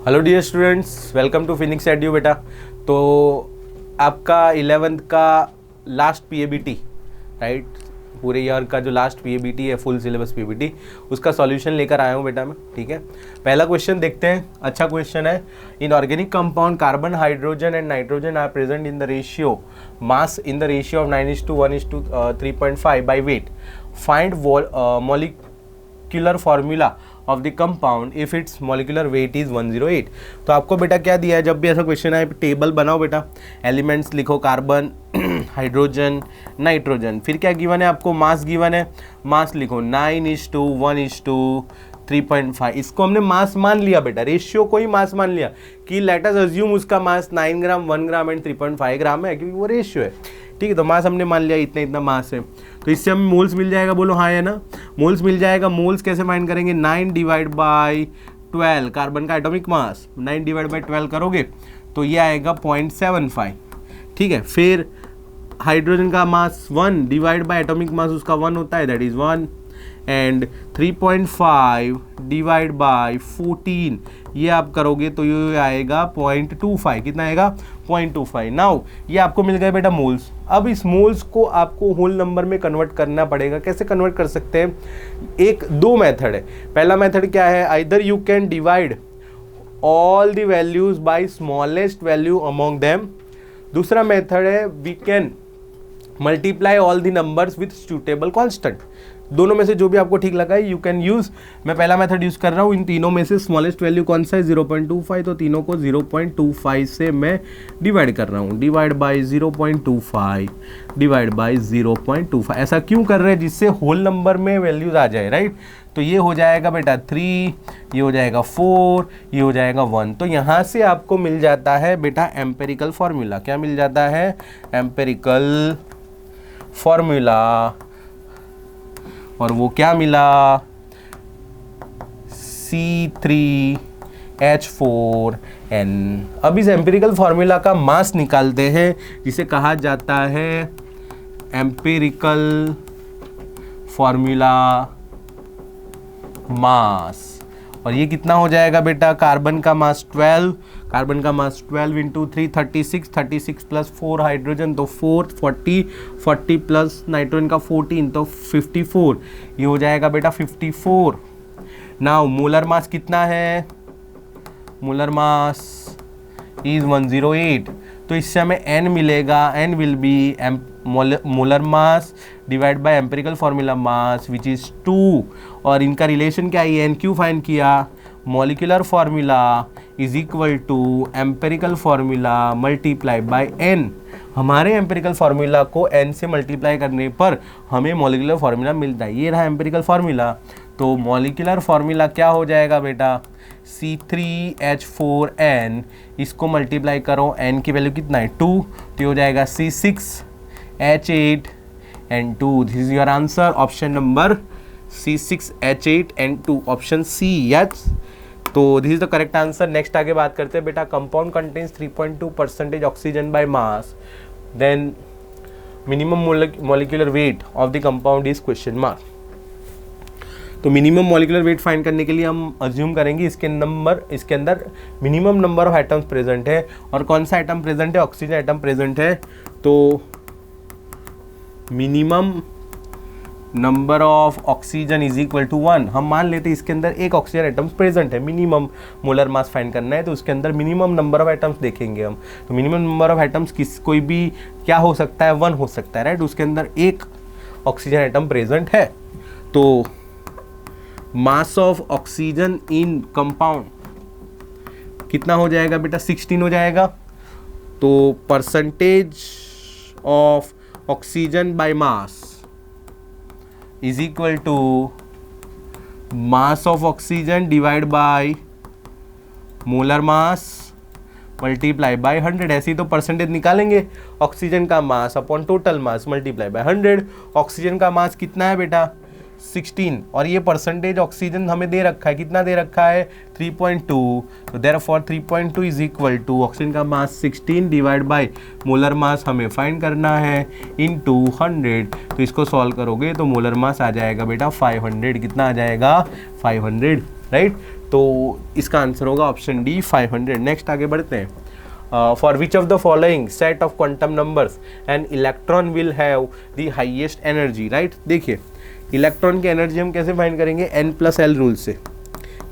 Hello dear students, welcome to Phoenix Edu बेटा। तो आपका 11th का लास्ट पीएबीटी राइट, पूरे ईयर का जो लास्ट पीएबीटी है, फुल सिलेबस पीएबीटी, उसका सॉल्यूशन लेकर आया हूँ बेटा मैं। ठीक है, पहला क्वेश्चन देखते हैं। अच्छा क्वेश्चन है। In organic compound carbon, hydrogen and nitrogen are present in the ratio mass in the ratio of 9:1:3.5 by weight. Find molecular formula of the compound if its molecular weight is 108। तो आपको बेटा क्या दिया है, जब भी ऐसा क्वेश्चन आए टेबल बनाओ बेटा, एलिमेंट्स लिखो, कार्बन, हाइड्रोजन, नाइट्रोजन, फिर क्या गिवन है आपको, मास गिवन है, मास लिखो 9:1:3.5। इसको हमने मास मान लिया बेटा, रेशियो को ही मास मान लिया कि लेट अस अज्यूम उसका मास 9 ग्राम, 1 ग्राम एंड 3.5 ग्राम है, क्योंकि वो रेशियो है। ठीक है, तो मास हमने मान लिया इतना इतना मास है, तो इससे हमें मोल्स मिल जाएगा। बोलो हाँ है ना, मोल्स मिल जाएगा। मोल्स कैसे फाइंड करेंगे, 9/12 कार्बन का एटॉमिक मास, 9/12 करोगे तो ये आएगा 0.75। ठीक है, फिर हाइड्रोजन का मास 1 डिवाइड बाय एटॉमिक मास उसका 1 होता है, that is 1, and 3.5 divide by 14 ये आप करोगे तो ये आएगा 0.25। कितना आएगा, 0.25। नाउ ये आपको मिल गए बेटा मोल्स। अब इस मोल्स को आपको होल नंबर में कन्वर्ट करना पड़ेगा। कैसे कन्वर्ट कर सकते हैं, दो मेथड है। पहला मेथड क्या है, either you can divide all the values by smallest value among them. दूसरा मेथड है we can multiply all the numbers with suitable constant. दोनों में से जो भी आपको ठीक लगा है यू कैन यूज। मैं पहला मेथड यूज कर रहा हूँ। इन तीनों में से स्मॉलेस्ट वैल्यू कौन सा है, 0.25, तो तीनों को 0.25 से मैं डिवाइड कर रहा हूँ। Divide by 0.25 divide by 0.25। ऐसा क्यों कर रहे हैं, जिससे होल नंबर में वैल्यूज आ जाए, राइट। तो ये हो जाएगा बेटा 3, ये हो जाएगा 4, ये हो जाएगा 1। तो यहाँ से आपको मिल जाता है बेटा एम्पेरिकल फॉर्मूला। क्या मिल जाता है, एम्पेरिकल फॉर्मूला। और वो क्या मिला, C3H4n। अब इस एम्पिरिकल फॉर्मूला का मास निकालते हैं, जिसे कहा जाता है एम्पिरिकल फॉर्मूला मास। और ये कितना हो जाएगा बेटा, कार्बन का मास 12, कार्बन का मास 12 इंटू 3 36, 36 प्लस 4 हाइड्रोजन तो 4, 40, 40 प्लस नाइट्रोजन का 14 तो 54। ये हो जाएगा बेटा 54। नाउ मोलर मास कितना है, मोलर मास इज 108। तो इससे हमें n मिलेगा, n will be molar mass divide by empirical formula mass which is 2। और इनका रिलेशन क्या है, n क्यों फाइंड किया, molecular formula is equal to empirical formula multiply by n। हमारे एम्पेरिकल फॉर्मूला को n से मल्टीप्लाई करने पर हमें मॉलिक्यूलर फॉर्मूला मिलता है। ये रहा एम्पेरिकल फॉर्मूला। तो मॉलिक्यूलर फॉर्मूला क्या हो जाएगा बेटा, C3H4n। इसको मल्टीप्लाई करो, n की वैल्यू कितना है 2, तो हो जाएगा C6H8n2। This is your answer, option number C6H8n2, option C, yes. तो this is the correct answer. Next आगे बात करते हैं बेटा, compound contains 3.2% oxygen by mass, then minimum molecular weight of the compound is question mark. तो minimum molecular weight find करने के लिए हम अज्यूम करेंगे इसके अंदर minimum number of atoms present है। और कौन सा एटम प्रेजेंट है, ऑक्सीजन एटम प्रेजेंट है। तो minimum number of oxygen is equal to 1। हम मान लेते हैं इसके अंदर एक ऑक्सीजन एटम्स प्रेजेंट है। मिनिमम मोलर मास फाइंड करना है तो उसके अंदर मिनिमम नंबर ऑफ एटम्स देखेंगे हम। तो मिनिमम नंबर ऑफ एटम्स कोई भी क्या हो सकता है, 1 हो सकता है, राइट। उसके अंदर एक ऑक्सीजन एटम प्रेजेंट है। तो mass of oxygen in compound कितना हो जाएगा बेटा, 16 हो जाएगा। तो percentage of oxygen by mass is equal to mass of oxygen divided by molar mass multiply by 100। ऐसे ही तो परसेंटेज निकालेंगे, ऑक्सीजन का mass upon total mass multiply by 100। Oxygen का मास कितना है बेटा, 16, और ये परसेंटेज ऑक्सीजन हमें दे रखा है, कितना दे रखा है, 3.2। तो therefore 3.2 is equal to oxygen का mass 16 divide by molar mass हमें फाइंड करना है इनटू 100। तो इसको सॉल्व करोगे तो मोलर मास आ जाएगा बेटा 500। कितना आ जाएगा, 500, राइट। तो इसका आंसर होगा ऑप्शन डी 500। नेक्स्ट आगे बढ़ते हैं। For which of the following set of quantum numbers an electron will have the highest energy, right. देखिए इलेक्ट्रॉन की एनर्जी हम कैसे फाइंड करेंगे, n+l रूल से।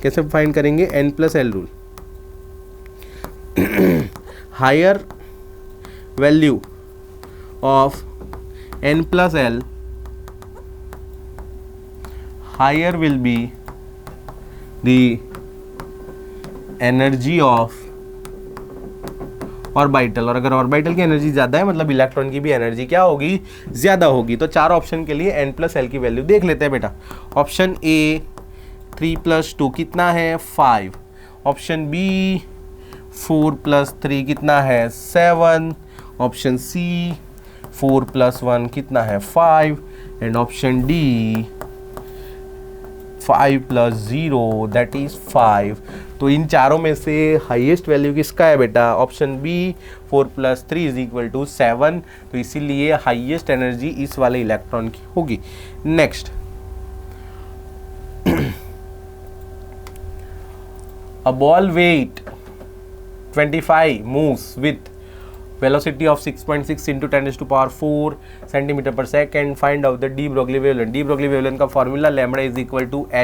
कैसे फाइंड करेंगे, n+l rule. Higher value of n+l higher will be the energy of orbital, और अगर ऑर्बिटल की एनर्जी ज़्यादा है मतलब इलेक्ट्रॉन की भी एनर्जी क्या होगी, ज़्यादा होगी। तो चार ऑप्शन के लिए n+l की वैल्यू देख लेते हैं बेटा। ऑप्शन ए 3+2 कितना है 5, ऑप्शन बी 4+3 कितना है 7, ऑप्शन सी 4+1 कितना है 5 and option D 5+0 that is 5। तो इन चारों में से हाईएस्ट वैल्यू किसका है बेटा, ऑप्शन बी 4+3 = 7। तो इसीलिए हाईएस्ट एनर्जी इस वाले इलेक्ट्रॉन की होगी। Next, a ball weight 25 moves with velocity of 6.6 into 10⁴ cm/s. Find out the de Broglie wavelength। de Broglie wavelength का फॉर्मूला लैम्बडा =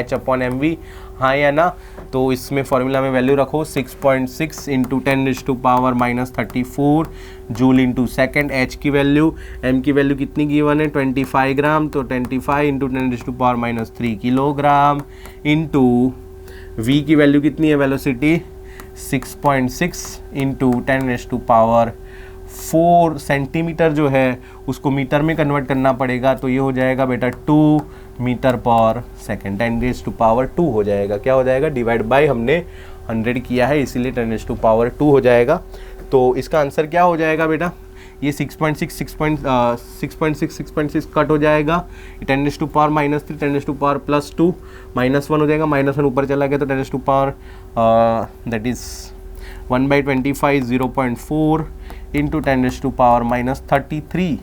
h/mv, हाँ या ना। तो इसमें फॉर्मूला में वैल्यू रखो 6.6 into 10⁻34 joule into second. h की वैल्यू, m की वैल्यू कितनी गिवन है 25 ग्राम, तो 25 इंटू 10⁻³ किलोग्राम इंटू v की वैल्यू कितनी है वेलोसिटी 6.6 इंटू 10⁴ सेंटीमीटर जो है उसको मीटर में कन्वर्ट करना पड़ेगा। तो ये हो जाएगा बेटा 2 मीटर/सेकेंड, 10⁻² हो जाएगा। क्या हो जाएगा, डिवाइड बाय हमने 100 किया है इसीलिए 10⁻² हो जाएगा। तो इसका आंसर क्या हो जाएगा बेटा, ये 6.6 कट हो जाएगा, 10⁻³ 10⁻+2 -1 हो जाएगा, -1 ऊपर चला गया तो 10⁻, दैट इज 1/25 0.4 इंटू 10⁻33।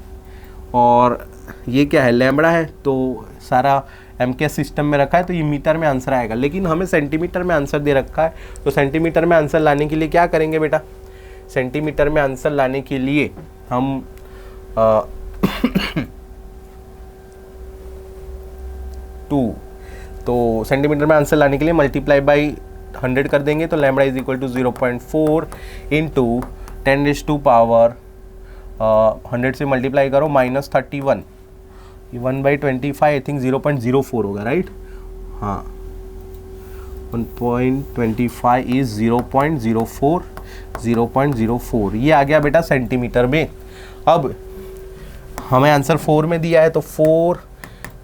और ये क्या है, लैम्बडा है, तो सारा MKS सिस्टम में रखा है तो ये मीटर में आंसर आएगा, लेकिन हमें सेंटीमीटर में आंसर दे रखा है। तो सेंटीमीटर में आंसर लाने के लिए क्या करेंगे बेटा, सेंटीमीटर में आंसर लाने के लिए हम तो सेंटीमीटर में आंसर लाने के लिए मल्टीप्लाई बाई 100 कर देंगे। तो लैम्बडा = 0.4 इंटू 10⁻, 100 से मल्टीप्लाई करो -31, 1/25 आई थिंक 0.04 होगा, राइट। हाँ 1.25 इज 0.04 ये आ गया बेटा सेंटीमीटर में। अब हमें आंसर 4 में दिया है तो 4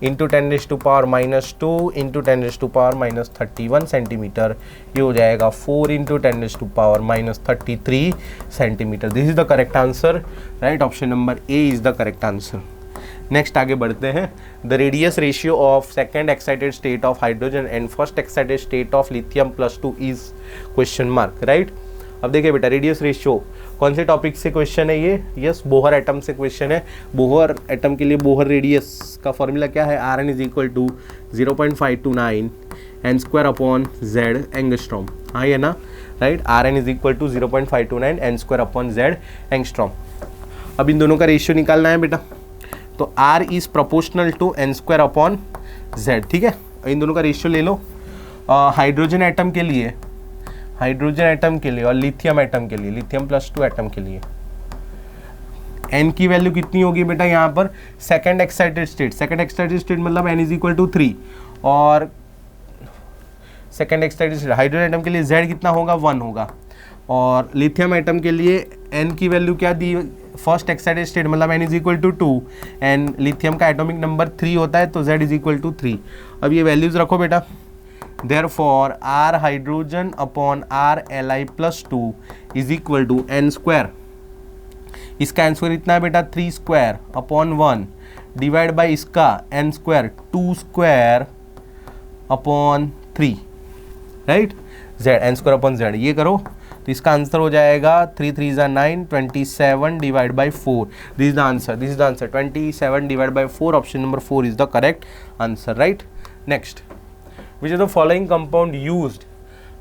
इंटू 10⁻² इंटू 10⁻³ सेंटीमीटर, ये हो जाएगा 4 into 10⁻³ centimetre. This is the correct answer, right. Option number A is the correct answer. Next आगे बढ़ते हैं। The radius ratio of second excited state of hydrogen and first excited state of lithium +2 is question mark, right. अब देखिए बेटा radius ratio कौन से topic से question है ये, यस बोहर एटम से क्वेश्चन है। बोहर एटम के लिए बोहर रेडियस का फॉर्मूला क्या है, Rn = 0.529 n²/z एंगस्ट्रॉम, हाँ ये ना, राइट। Rn = 0.529 n²/z angstrom. अब इन दोनों का रेशियो निकालना है बेटा, तो R is proportional to n²/z, ठीक है। इन दोनों का रेशियो ले लो। हाइड्रोजन एटम के लिए और लिथियम एटम के लिए, लिथियम +2 एटम के लिए n की वैल्यू कितनी होगी बेटा, यहाँ पर सेकेंड एक्साइटेड स्टेट मतलब n = 3, और second excited state hydrogen atom के लिए z कितना होगा 1 होगा, और लिथियम एटम के लिए n की वैल्यू क्या दी, फर्स्ट एक्साइटेड स्टेट मतलब n = 2 एंड लिथियम का एटॉमिक नंबर 3 होता है तो z = 3। अब ये वैल्यूज रखो बेटा। Therefore R hydrogen upon R Li+2 is equal to n²। इसका n² इतना है बेटा 3² / 1 डिवाइड बाई इसका n², 2² / 3, राइट। z n²/z ये करो तो इसका आंसर हो जाएगा 3 3 = 9, 27 divide by 4। This is the answer, 27 divide by 4। Option number 4 is the correct answer, right. Next, which of the following compound used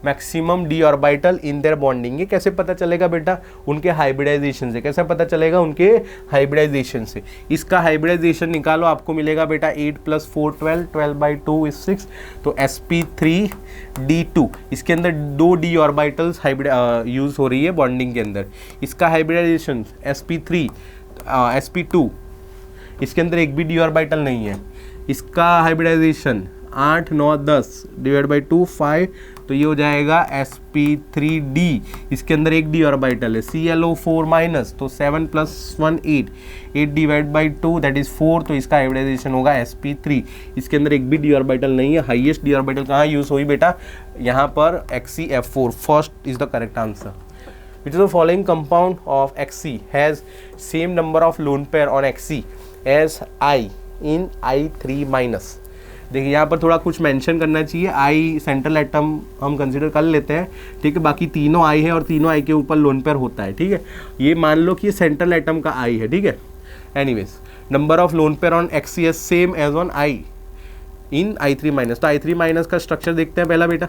maximum D orbital in their bonding. ये कैसे पता चलेगा बेटा? उनके हाइब्रिडाइजेशन से। कैसे पता चलेगा? उनके हाइब्रिडाइजेशन से। इसका हाइब्रिडाइजेशन निकालो, आपको मिलेगा बेटा 8 + 4 12, 12/2 is 6, तो sp3d2। इसके अंदर 2 डी ऑर्बिटल्स हाइब्रिड यूज हो रही है बॉन्डिंग के अंदर। इसका हाइब्रिडाइजेशन sp3 sp2, इसके अंदर एक भी डी ऑर्बिटल नहीं है। इसका हाइब्रिडाइजेशन 8 9 10 / 2 5, तो ये हो जाएगा sp3d। इसके अंदर एक डी ऑर्बिटल है ClO4-, तो 7 + 1 8, 8 / 2 दैट इज 4, तो इसका हाइब्रिडाइजेशन होगा sp3। इसके अंदर एक भी डी ऑर्बिटल नहीं है। हाईएस्ट डी ऑर्बिटल कहाँ यूज हुई बेटा? यहाँ पर XeF4। First is the correct answer. Which of the following compound of Xe has same number of lone pair on Xe as I in I3-? देखिए यहाँ पर थोड़ा कुछ मेंशन करना चाहिए। I सेंट्रल एटम हम कंसीडर कर लेते हैं, ठीक है। बाकी तीनों I है और तीनों I के ऊपर लोन पेयर होता है, ठीक है। ये मान लो कि ये सेंट्रल एटम का I है, ठीक है। Anyways, number of lone pair on Xe is same as on I in I3-। तो I3- का स्ट्रक्चर देखते हैं पहला बेटा।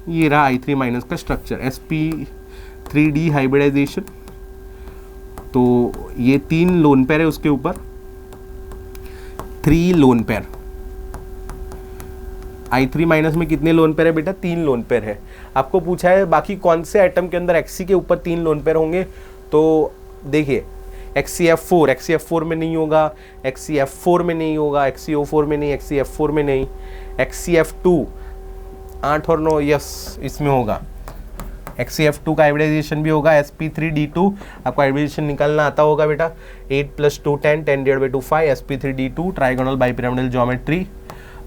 ये रहा I3- का स्ट्रक्चर, sp3d हाइब्रिडाइजेशन। तो ये 3 लोन पेयर है, उसके ऊपर 3 लोन पेयर। I3- में कितने लोन पेयर है बेटा? 3 लोन पेयर है। आपको पूछा है बाकी कौन से आइटम के अंदर Xe के ऊपर 3 लोन पेयर होंगे, तो देखिए XeF4 में नहीं होगा, XeF4 में नहीं होगा, XeO4 में नहीं, XeF4 में नहीं, XeF2 8 और 9 यस इसमें होगा। XeF2 का हाइब्रिडाइजेशन भी होगा sp3d2। आपको हाइब्रिडाइजेशन निकालना आता होगा बेटा। 8 + 2 10, 10/2 5, sp3d2 trigonal bipyramidal geometry,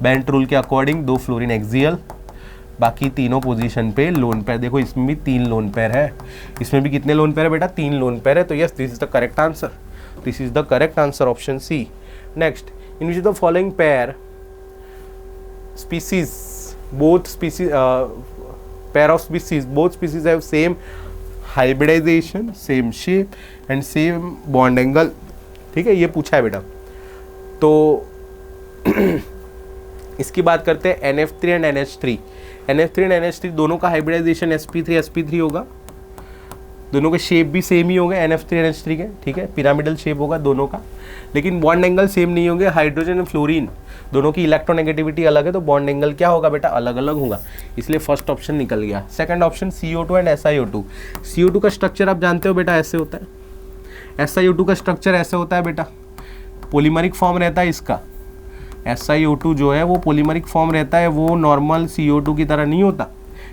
bent rule के अकॉर्डिंग 2 फ्लोरीन एक्सियल। बाकी तीनों पोजीशन पे लोन पेयर। देखो इसमें भी 3 लोन पेयर है, इसमें भी कितने लोन पेयर है बेटा? 3 लोन पेयर है। तो yes, this is the correct answer. This is the correct answer, option C. Next, in which the following pair species both species pair of species both species have same hybridization, same shape and same bond angle, ठीक है। ये पूछा है बेटा। तो इसकी बात करते हैं NF3 and NH3। NF3 and NH3 दोनों का हाइब्रिडाइजेशन sp3 होगा। दोनों के शेप भी सेम ही होंगे NF3 NH3 के, ठीक है। पिरामिडल शेप होगा दोनों का, लेकिन बॉन्ड एंगल सेम नहीं होंगे। हाइड्रोजन और फ्लोरीन दोनों की इलेक्ट्रोनेगेटिविटी अलग है, तो बॉन्ड एंगल क्या होगा बेटा? अलग अलग होगा। इसलिए फर्स्ट ऑप्शन निकल गया। Second option CO2 and SiO2। CO2 का स्ट्रक्चर आप जानते हो बेटा, ऐसे होता है। SiO2 का स्ट्रक्चर ऐसे होता है बेटा, पॉलीमरिक फॉर्म रहता है इसका। SiO2 जो है वो पॉलीमरिक फॉर्म रहता है, वो नॉर्मल CO2 की तरह नहीं होता।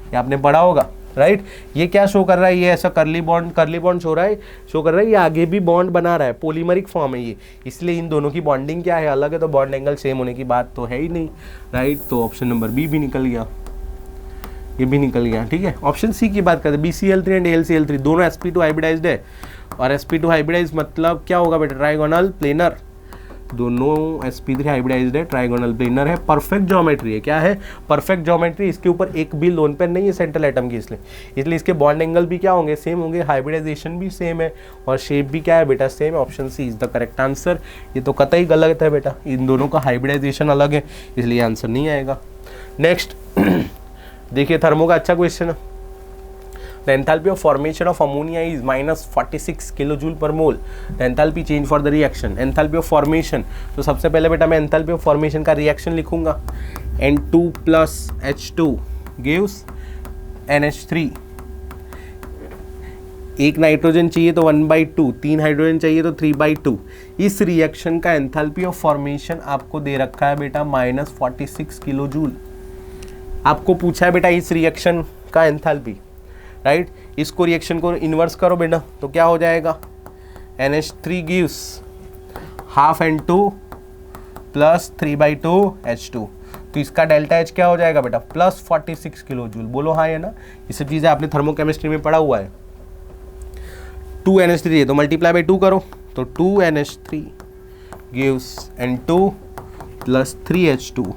ये आपने पढ़ा होगा, राइट। ये क्या शो कर रहा है? ये ऐसा करली बॉन्ड शो कर रहा है। ये आगे भी बॉन्ड बना रहा है, पॉलीमरिक फॉर्म है ये, इसलिए इन दोनों की बॉन्डिंग क्या है? अलग है। तो बॉन्ड एंगल सेम होने की बात तो है ही नहीं, राइट। तो ऑप्शन नंबर बी भी निकल गया, ये भी निकल गया, ठीक है। ऑप्शन सी की बात करते हैं। BCl3 एंड AlCl3 दोनों sp2 हाइब्रिडाइज्ड है, और sp2 हाइब्रिडाइज मतलब क्या होगा बेटा? Trigonal planar. दोनों sp3 हाइब्रिडाइज्ड है, ट्राइगोनल प्लेनर है, परफेक्ट ज्योमेट्री है। क्या है? Perfect geometry. इसके ऊपर एक भी लोन पेयर नहीं है सेंट्रल एटम की, इसलिए इसके बॉन्ड एंगल भी क्या होंगे? सेम होंगे। हाइब्रिडाइजेशन भी सेम है, और शेप भी क्या है बेटा? सेम है। Option C is the correct answer. ये तो कतई गलत है बेटा, इन दोनों का हाइब्रिडाइजेशन अलग है, इसलिए आंसर नहीं आएगा। नेक्स्ट देखिए, थर्मो का अच्छा क्वेश्चन है। The enthalpy of formation of ammonia is -46 kilojoule per mole. The enthalpy change for the reaction. Enthalpy of formation, तो सबसे पहले बेटा मैं enthalpy of formation का रिएक्शन लिखूंगा। N2 + H2 gives NH3। एक नाइट्रोजन चाहिए तो 1/2, 3 हाइड्रोजन चाहिए तो 3/2। इस रिएक्शन का एंथैल्पी ऑफ फॉर्मेशन आपको दे रखा है बेटा -46 किलोजूल। आपको पूछा है बेटा इस रिएक्शन का एंथैल्पी, राइट। इसको रिएक्शन को इन्वर्स करो बेटा, तो क्या हो जाएगा? NH3 gives ½ N2 + 3/2 H2। तो इसका डेल्टा H क्या हो जाएगा बेटा? +46 किलोजूल। बोलो हाँ, है ना। ये सब चीज़ें आपने थर्मोकेमिस्ट्री में पढ़ा हुआ है। 2 NH3 है तो मल्टीप्लाई बाई 2 करो, तो 2 NH3 gives N2 + 3 H2।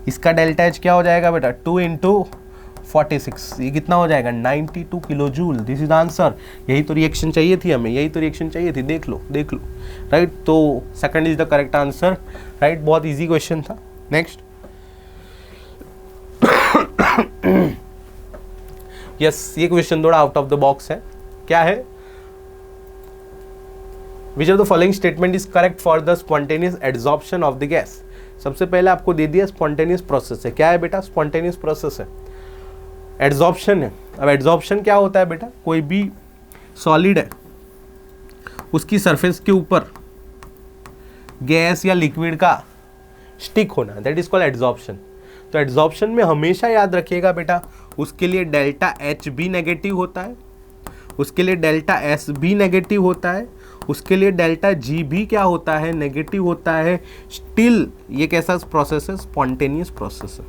इसका डेल्टा H क्या हो जाएगा बेटा? 2 × 46, ये कितना हो जाएगा? 92 किलोजूल। This is answer. यही तो रिएक्शन चाहिए थी हमें, यही तो रिएक्शन चाहिए थी। देख लो, राइट। तो second is the correct answer, right. बहुत इजी क्वेश्चन था। नेक्स्ट यस, ये क्वेश्चन थोड़ा आउट ऑफ द बॉक्स है। क्या है? Which of the following statement is correct for the spontaneous adsorption of the gas. सबसे पहले आपको दे दिया स्पॉन्टेनियस प्रोसेस है। क्या है बेटा? स्पॉन्टेनियस प्रोसेस है, एड्सॉर्प्शन है। अब एड्सॉर्प्शन क्या होता है बेटा? कोई भी सॉलिड है, उसकी सरफेस के ऊपर गैस या लिक्विड का स्टिक होना, दैट इज कॉल्ड एड्सॉर्प्शन। तो एड्सॉर्प्शन में हमेशा याद रखिएगा बेटा, उसके लिए डेल्टा एच भी नेगेटिव होता है, उसके लिए डेल्टा एस भी नेगेटिव होता है, उसके लिए डेल्टा जी भी क्या होता है? नेगेटिव होता है। स्टिल ये कैसा प्रोसेस है? स्पॉन्टेनियस प्रोसेस है।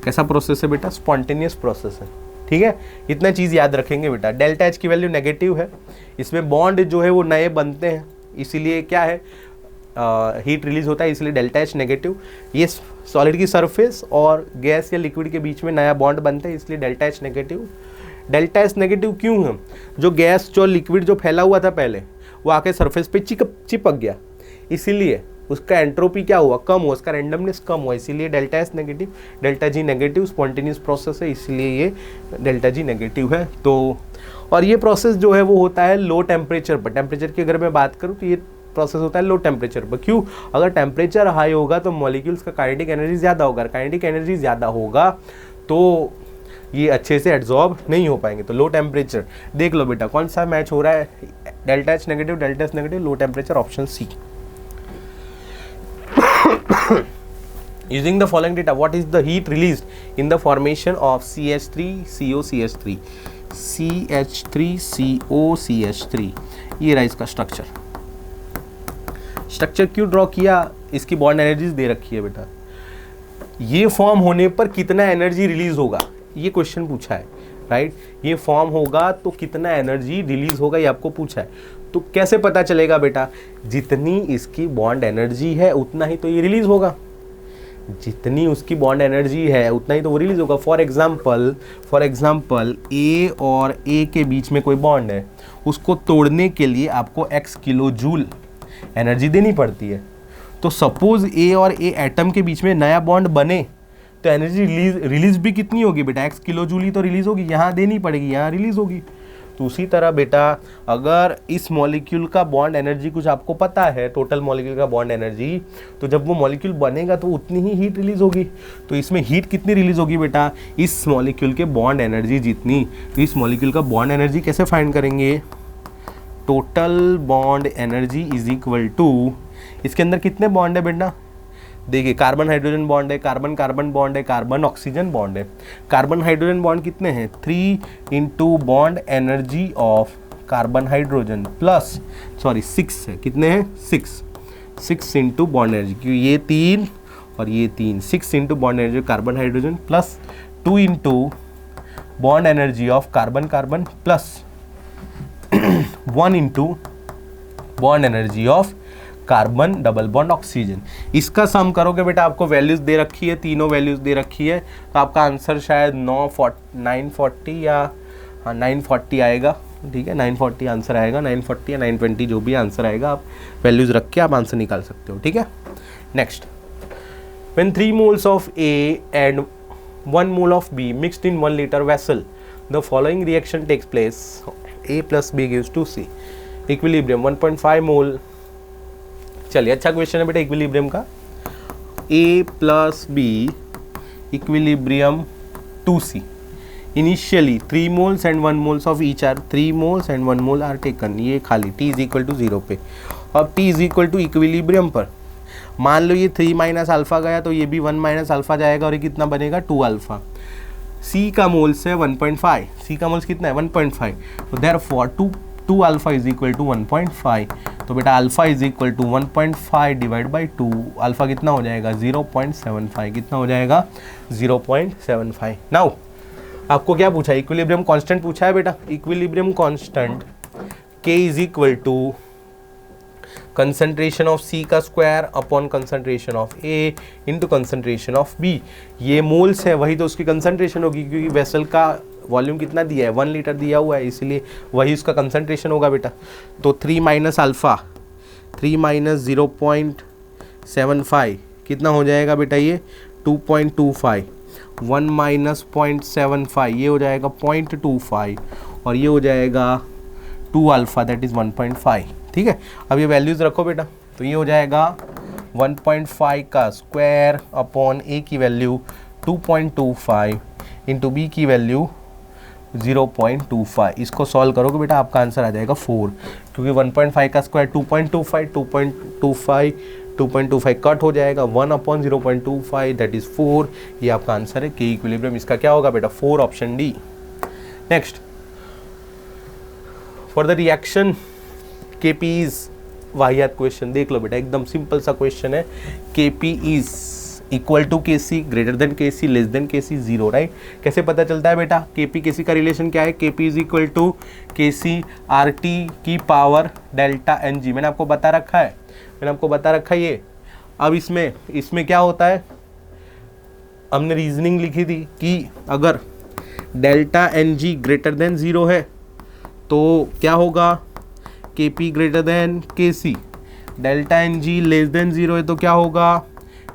कैसा प्रोसेस है बेटा? स्पॉन्टेनियस प्रोसेस है। ठीक है, इतना चीज़ याद रखेंगे बेटा। डेल्टा एच की वैल्यू नेगेटिव है, इसमें बॉन्ड जो है वो नए बनते हैं, इसीलिए क्या है? हीट रिलीज होता है, इसलिए डेल्टा एच नेगेटिव। ये सॉलिड की सरफेस और गैस या लिक्विड के बीच में नया बॉन्ड बनता है, इसलिए delta H negative. Delta H negative क्यों है? जो गैस जो लिक्विड जो फैला हुआ था पहले, वो आके सरफेस पे चिपक गया, इसीलिए उसका एंट्रोपी क्या हुआ? कम हुआ, उसका रैंडमनेस कम हुआ, इसीलिए delta S negative. Delta G negative, spontaneous process है, इसलिए ये डेल्टा जी नेगेटिव है। तो और ये प्रोसेस जो है वो होता है लो टेम्परेचर पर। टेम्परेचर की अगर मैं बात करूँ तो ये प्रोसेस होता है लो टेम्परेचर पर। क्यों? अगर टेम्परेचर हाई होगा तो मॉलिक्यूल्स का काइनेटिक एनर्जी ज़्यादा होगा, काइनेटिक एनर्जी ज़्यादा होगा तो ये अच्छे से एड्सॉर्ब नहीं हो पाएंगे। तो लो टेम्परेचर देख लो बेटा, कौन सा मैच हो रहा है? Delta H negative, delta S negative, low temperature, option C. Using the following data, what is the heat released in the formation of CH3COCH3? CH3COCH3 ये रहा इसका स्ट्रक्चर। स्ट्रक्चर क्यों ड्रॉ किया? इसकी बॉन्ड एनर्जीज दे रखी है बेटा। ये फॉर्म होने पर कितना एनर्जी रिलीज होगा, ये क्वेश्चन पूछा है, राइट? ये फॉर्म होगा तो कितना एनर्जी रिलीज होगा, ये आपको पूछा है। तो कैसे पता चलेगा बेटा? जितनी इसकी बॉन्ड एनर्जी है उतना ही तो ये रिलीज होगा, जितनी उसकी बॉन्ड एनर्जी है उतना ही तो वो रिलीज होगा। फॉर एग्जाम्पल ए और ए के बीच में कोई बॉन्ड है, उसको तोड़ने के लिए आपको x किलो जूल एनर्जी देनी पड़ती है। तो सपोज ए और ए एटम के बीच में नया बॉन्ड बने तो एनर्जी रिलीज भी कितनी होगी बेटा? x किलो जूल ही तो रिलीज होगी, यहाँ देनी पड़ेगी, यहाँ रिलीज होगी। तो उसी तरह बेटा, अगर इस मॉलिक्यूल का बॉन्ड एनर्जी कुछ आपको पता है, टोटल मॉलिक्यूल का बॉन्ड एनर्जी, तो जब वो मॉलिक्यूल बनेगा तो उतनी ही हीट रिलीज होगी। तो इसमें हीट कितनी रिलीज होगी बेटा? इस मॉलिक्यूल के बॉन्ड एनर्जी जितनी। तो इस मॉलिक्यूल का बॉन्ड एनर्जी कैसे फाइंड करेंगे? Total bond energy is equal to, इसके अंदर कितने बॉन्ड है बेटा? देखिए, कार्बन हाइड्रोजन बॉन्ड है, कार्बन कार्बन बॉन्ड है, कार्बन ऑक्सीजन बॉन्ड है। कार्बन हाइड्रोजन बॉन्ड कितने हैं? 3 into bond energy of carbon hydrogen plus 6 है। कितने हैं? 6 इंटू बॉन्ड एनर्जी, क्योंकि ये 3 और ये 3, 6 into bond energy carbon hydrogen plus 2 into bond energy of carbon carbon plus 1 into bond energy of carbon double bond oxygen. इसका सम करोगे बेटा, आपको वैल्यूज दे रखी है, तीनों वैल्यूज दे रखी है, तो आपका आंसर शायद 940 या 940 आएगा। ठीक है, 940 आंसर आएगा, 940 या 920 जो भी आंसर आएगा, आप वैल्यूज रख के आप आंसर निकाल सकते हो। ठीक है, next, when 3 moles of A and 1 mole of B mixed in 1 liter vessel, the following reaction takes place. A plus B gives 2C. Equilibrium 1.5 mole. चलिए, अच्छा क्वेश्चन है बेटा इक्विलिब्रियम का। A plus B equilibrium 2C. Initially 3 moles and 1 moles of each are 3 moles and 1 mole are taken. ये खाली T is equal to 0 पे। अब T is equal to equilibrium पर मान लो ये 3 माइनस अल्फा गया तो ये भी 1 माइनस अल्फा जाएगा और ये कितना बनेगा? 2 अल्फा। C का मोल्स है 1.5, C का मोल्स कितना है? 1.5। तो therefore 2 alpha is equal to 1.5। तो बेटा alpha is equal to 1.5 divide by 2, alpha कितना हो जाएगा? 0.75। कितना हो जाएगा? 0.75। नाउ आपको क्या पूछा है? इक्विलिब्रियम कांस्टेंट पूछा है बेटा। Equilibrium constant K is equal to concentration of C का square upon concentration of A into concentration of B। ये मोल्स है, वही तो उसकी कंसंट्रेशन होगी, क्योंकि वेसल का वॉल्यूम कितना दिया है? 1 लीटर दिया हुआ है, इसलिए वही उसका कंसंट्रेशन होगा बेटा। तो 3 माइनस अल्फ़ा, 3 माइनस 0.75 कितना हो जाएगा बेटा? ये 2.25 1 माइनस 0.75, ये हो जाएगा 0.25 और ये हो जाएगा 2 अल्फ़ा दैट इज़ 1.5। ठीक है, अब ये वैल्यूज़ रखो बेटा, तो ये हो जाएगा 1.5 का स्क्वायर अपॉन ए की वैल्यू 2.25 इंटू बी की वैल्यू 0.25। इसको सॉल्व करोगे बेटा आपका आंसर आ जाएगा 4, क्योंकि 1.5 का स्क्वायर 2.25 2.25 कट हो जाएगा 1 अपॉन 0.25 दैट इज़ 4। ये आपका आंसर है के इक्विलिब्रियम। इसका क्या होगा बेटा 4 option D. Next, for the reaction Kp is वाहियात क्वेश्चन, देख लो बेटा एकदम सिंपल सा क्वेश्चन है। Kp is equal to Kc, greater than Kc, less than Kc, 0, right. कैसे पता चलता है बेटा Kp Kc का रिलेशन क्या है? Kp is equal to Kc RT की पावर डेल्टा Ng। मैंने आपको बता रखा है, ये। अब इसमें क्या होता है, हमने रीजनिंग लिखी थी कि अगर डेल्टा Ng ग्रेटर देन 0 है तो क्या होगा, Kp greater than Kc। Delta Ng less than 0 है तो क्या होगा,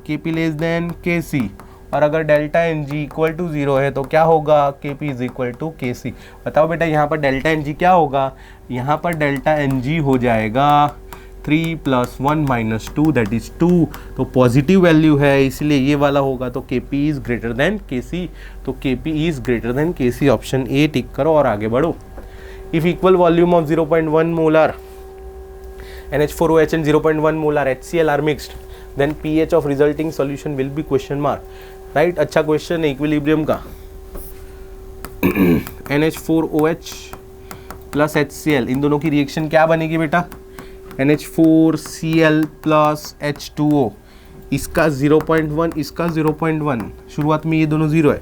Kp लेस देन Kc। और अगर डेल्टा Ng इक्वल टू 0 है तो क्या होगा, Kp is equal to Kc। बताओ बेटा यहाँ पर डेल्टा Ng क्या होगा, यहाँ पर डेल्टा Ng हो जाएगा 3 + 1 - 2 दैट इज 2। तो पॉजिटिव वैल्यू है इसलिए ये वाला होगा, तो Kp is greater than Kc। तो Kp is greater than Kc, option A tick करो और आगे बढ़ो। If equal volume of 0.1 molar NH4OH and 0.1 molar HCl are mixed, then pH of resulting solution will be question mark, right। अच्छा question है equilibrium का। NH4OH plus HCl, इन दोनों की reaction क्या बनेगी बेटा, NH4Cl प्लस H2O। इसका 0.1, इसका 0.1, शुरुआत में ये दोनों 0 है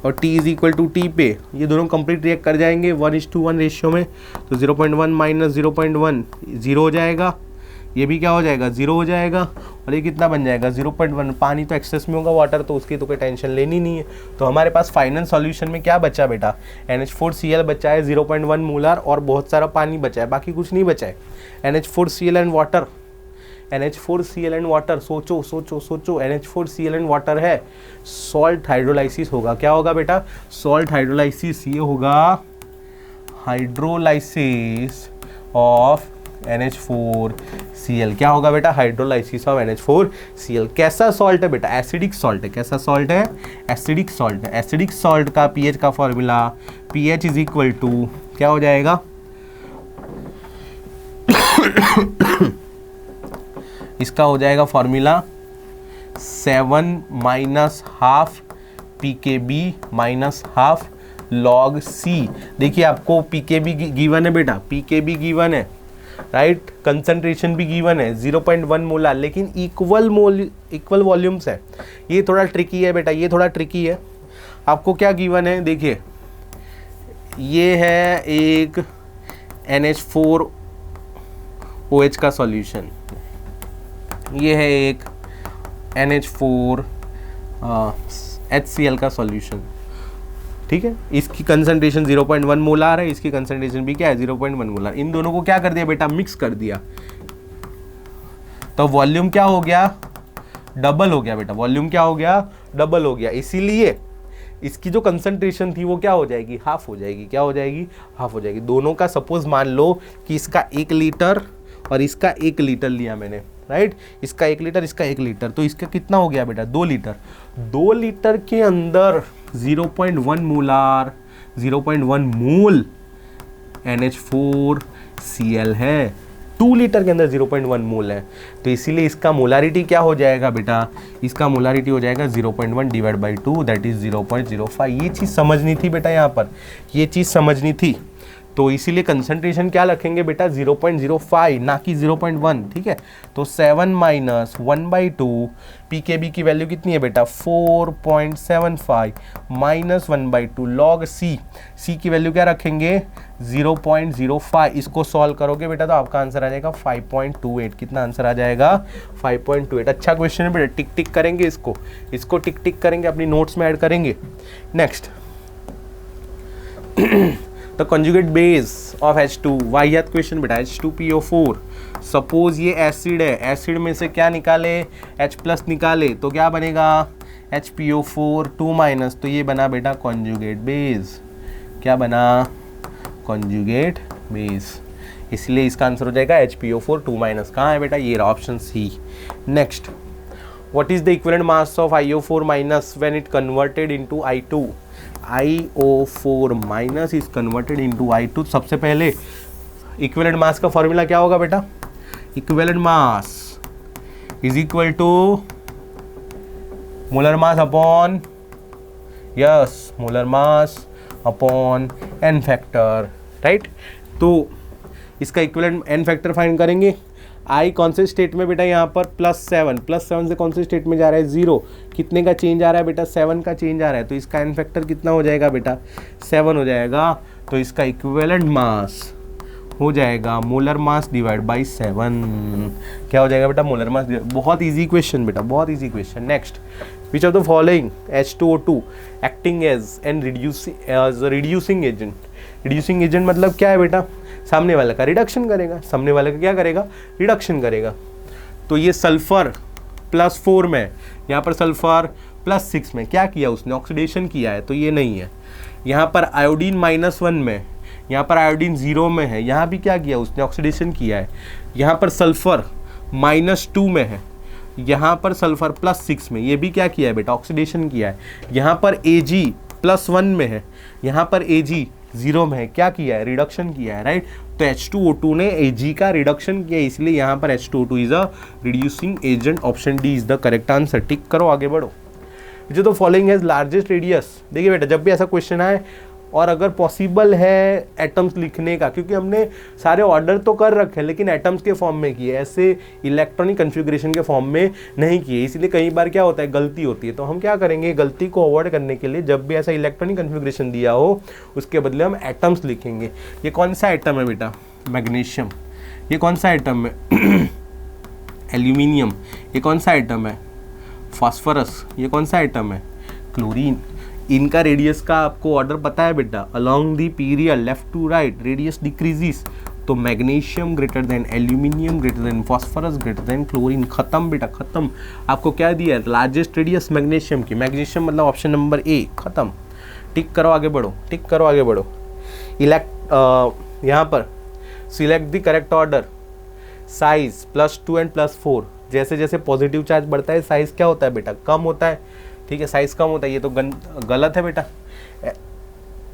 और T is equal to T पे ये दोनों कंप्लीट रिएक्ट कर जाएंगे 1:1 रेशियो में। तो 0.1 माइनस 0.1 0 हो जाएगा, ये भी क्या हो जाएगा 0 हो जाएगा, और ये कितना बन जाएगा 0.1। पानी तो एक्सेस में होगा वाटर, तो उसकी तो कोई टेंशन लेनी नहीं है। तो हमारे पास फाइनल सॉल्यूशन में क्या बचा बेटा, NH4Cl बचा है 0.1 मोलर और बहुत सारा पानी बचा है, बाकी कुछ नहीं बचा है। NH4Cl and water, NH4Cl and water, सोचो NH4Cl एंड वाटर है, सॉल्ट हाइड्रोलाइसिस होगा। क्या होगा बेटा, सॉल्ट हाइड्रोलाइसिस, ये होगा हाइड्रोलाइसिस ऑफ NH4Cl। क्या होगा बेटा, हाइड्रोलाइसिस ऑफ NH4Cl। कैसा सॉल्ट है बेटा, एसिडिक सॉल्ट है। कैसा सॉल्ट है, एसिडिक सॉल्ट है। एसिडिक सॉल्ट का pH का formula pH is equal to क्या हो जाएगा इसका हो जाएगा formula 7 - half pKb - half log C। देखिए आपको pKb गिवन है बेटा, pKb गिवन है, राइट। कंसंट्रेशन भी गिवन है 0.1 मोलर, लेकिन इक्वल वॉल्यूम्स है। ये थोड़ा ट्रिकी है बेटा, ये थोड़ा ट्रिकी है। आपको क्या गिवन है, देखिए ये है एक NH4OH का सॉल्यूशन, ये है एक NH4HCl का सॉल्यूशन, ठीक है। इसकी कंसंट्रेशन 0.1 मोलर है, इसकी कंसंट्रेशन भी क्या है 0.1 मोलर। इन दोनों को क्या कर दिया बेटा, मिक्स कर दिया, तो वॉल्यूम क्या हो गया, डबल हो गया बेटा। वॉल्यूम क्या हो गया, डबल हो गया। इसीलिए इसकी जो कंसंट्रेशन थी वो क्या हो जाएगी, हाफ हो जाएगी। क्या हो जाएगी, हाफ हो जाएगी। दोनों का सपोज मान लो कि इसका 1 लीटर और इसका 1 लीटर लिया मैंने, राइट। इसका 1 लीटर, इसका 1 लीटर, तो इसका कितना हो गया बेटा 2 लीटर। 2 लीटर के अंदर 0.1 मोलर, 0.1 मोल NH4Cl है। 2 लीटर के अंदर 0.1 मोल है, तो इसीलिए इसका मोलारिटी क्या हो जाएगा बेटा, इसका मोलारिटी हो जाएगा 0.1 डिवाइड बाई 2 दैट इज 0.05। ये चीज़ समझनी थी बेटा, यहाँ पर ये चीज़ समझनी थी। तो इसीलिए कंसंट्रेशन क्या रखेंगे बेटा 0.05 ना कि 0.1, ठीक है। तो 7 - 1/2 pKb की वैल्यू कितनी है बेटा 4.75 - 1/2 log C। C की वैल्यू क्या रखेंगे 0.05। इसको सॉल्व करोगे बेटा तो आपका आंसर आ जाएगा 5.28। कितना आंसर आ जाएगा 5.28। अच्छा क्वेश्चन है बेटा, टिक टिक करेंगे इसको टिक टिक करेंगे, अपनी नोट्स में ऐड करेंगे। Next, the conjugate base of H2, वाहियात क्वेश्चन बेटा, H2PO4। सपोज ये एसिड है, एसिड में से क्या निकाले H+ निकाले, तो क्या बनेगा HPO4 2 माइनस, तो ये बना बेटा कॉन्जुगेट बेस। क्या बना? Conjugate base. इसलिए इसका आंसर हो जाएगा HPO4 2 माइनस। कहाँ है बेटा? ये रहा option C. Next, what is the equivalent mass of IO4 minus when it converted into I2? IO4 minus is converted into I2। सबसे पहले इक्विवेलेंट मास का फॉर्मूला क्या होगा बेटा? Equivalent mass is equal to molar mass upon, yes, molar mass upon N factor, right. तो इसका equivalent N factor find करेंगे। आई कौन से स्टेट में बेटा? यहाँ पर +7 से कौन से स्टेट में जा रहा है? 0। कितने का चेंज आ रहा है बेटा? 7 का चेंज आ रहा है। तो इसका एन फैक्टर कितना हो जाएगा बेटा? 7 हो जाएगा। तो इसका इक्विवेलेंट मास हो जाएगा मोलर मास डिवाइड बाई 7। क्या हो जाएगा बेटा? Molar mass. बहुत इजी क्वेश्चन बेटा, बहुत easy question. Next, which of the following H2O2 acting as an reducing agent? Reducing agent मतलब क्या है बेटा? सामने वाले का रिडक्शन करेगा। सामने वाले का क्या करेगा? रिडक्शन करेगा। तो ये सल्फर +4 में, यहाँ पर सल्फर +6 में क्या किया उसने? ऑक्सीडेशन किया है, तो ये नहीं है। यहाँ पर आयोडीन -1 में, यहाँ पर आयोडीन 0 में है, यहाँ भी क्या किया उसने? ऑक्सीडेशन किया है। यहाँ पर सल्फर -2 में है, यहाँ पर सल्फर +6 में, ये भी क्या किया है बेटा? ऑक्सीडेशन किया है। यहाँ पर Ag +1 में है, यहाँ पर Ag 0 में है, क्या किया है? रिडक्शन किया है, राइट। तो H2O2 ने Ag का रिडक्शन किया, इसलिए यहाँ पर H2O2 is a reducing agent. Option D is the correct answer. Tick करो, आगे बढ़ो। जो तो फॉलोइंग हैज लार्जेस्ट रेडियस। देखिए बेटा, जब भी ऐसा क्वेश्चन आए और अगर पॉसिबल है एटम्स लिखने का, क्योंकि हमने सारे ऑर्डर तो कर रखे हैं लेकिन एटम्स के फॉर्म में किए, ऐसे इलेक्ट्रॉनिक कन्फिग्रेशन के फॉर्म में नहीं किए, इसलिए कई बार क्या होता है? गलती होती है। तो हम क्या करेंगे? गलती को अवॉइड करने के लिए जब भी ऐसा इलेक्ट्रॉनिक कन्फिग्रेशन दिया हो उसके बदले हम एटम्स लिखेंगे। ये कौन सा एटम है बेटा? मैग्नीशियम। ये कौन सा एटम है? एल्यूमिनियम। ये कौन सा एटम है? फास्फोरस। ये कौन सा एटम है? क्लोरीन। इनका रेडियस का आपको ऑर्डर पता है बेटा? Along the period left to right radius decreases. तो magnesium greater than aluminium greater than phosphorus greater than chlorine. खत्म बेटा, खत्म। आपको क्या दिया है? लार्जेस्ट रेडियस मैग्नीशियम की। मैग्नीशियम मतलब ऑप्शन नंबर ए। खत्म। टिक करो, आगे बढ़ो। टिक करो, आगे बढ़ो। यहाँ पर select the correct order. Size +2 and +4। जैसे जैसे पॉजिटिव चार्ज बढ़ता है साइज क्या होता है बेटा? कम होता है, ठीक है, साइज कम होता है। ये तो गलत है बेटा।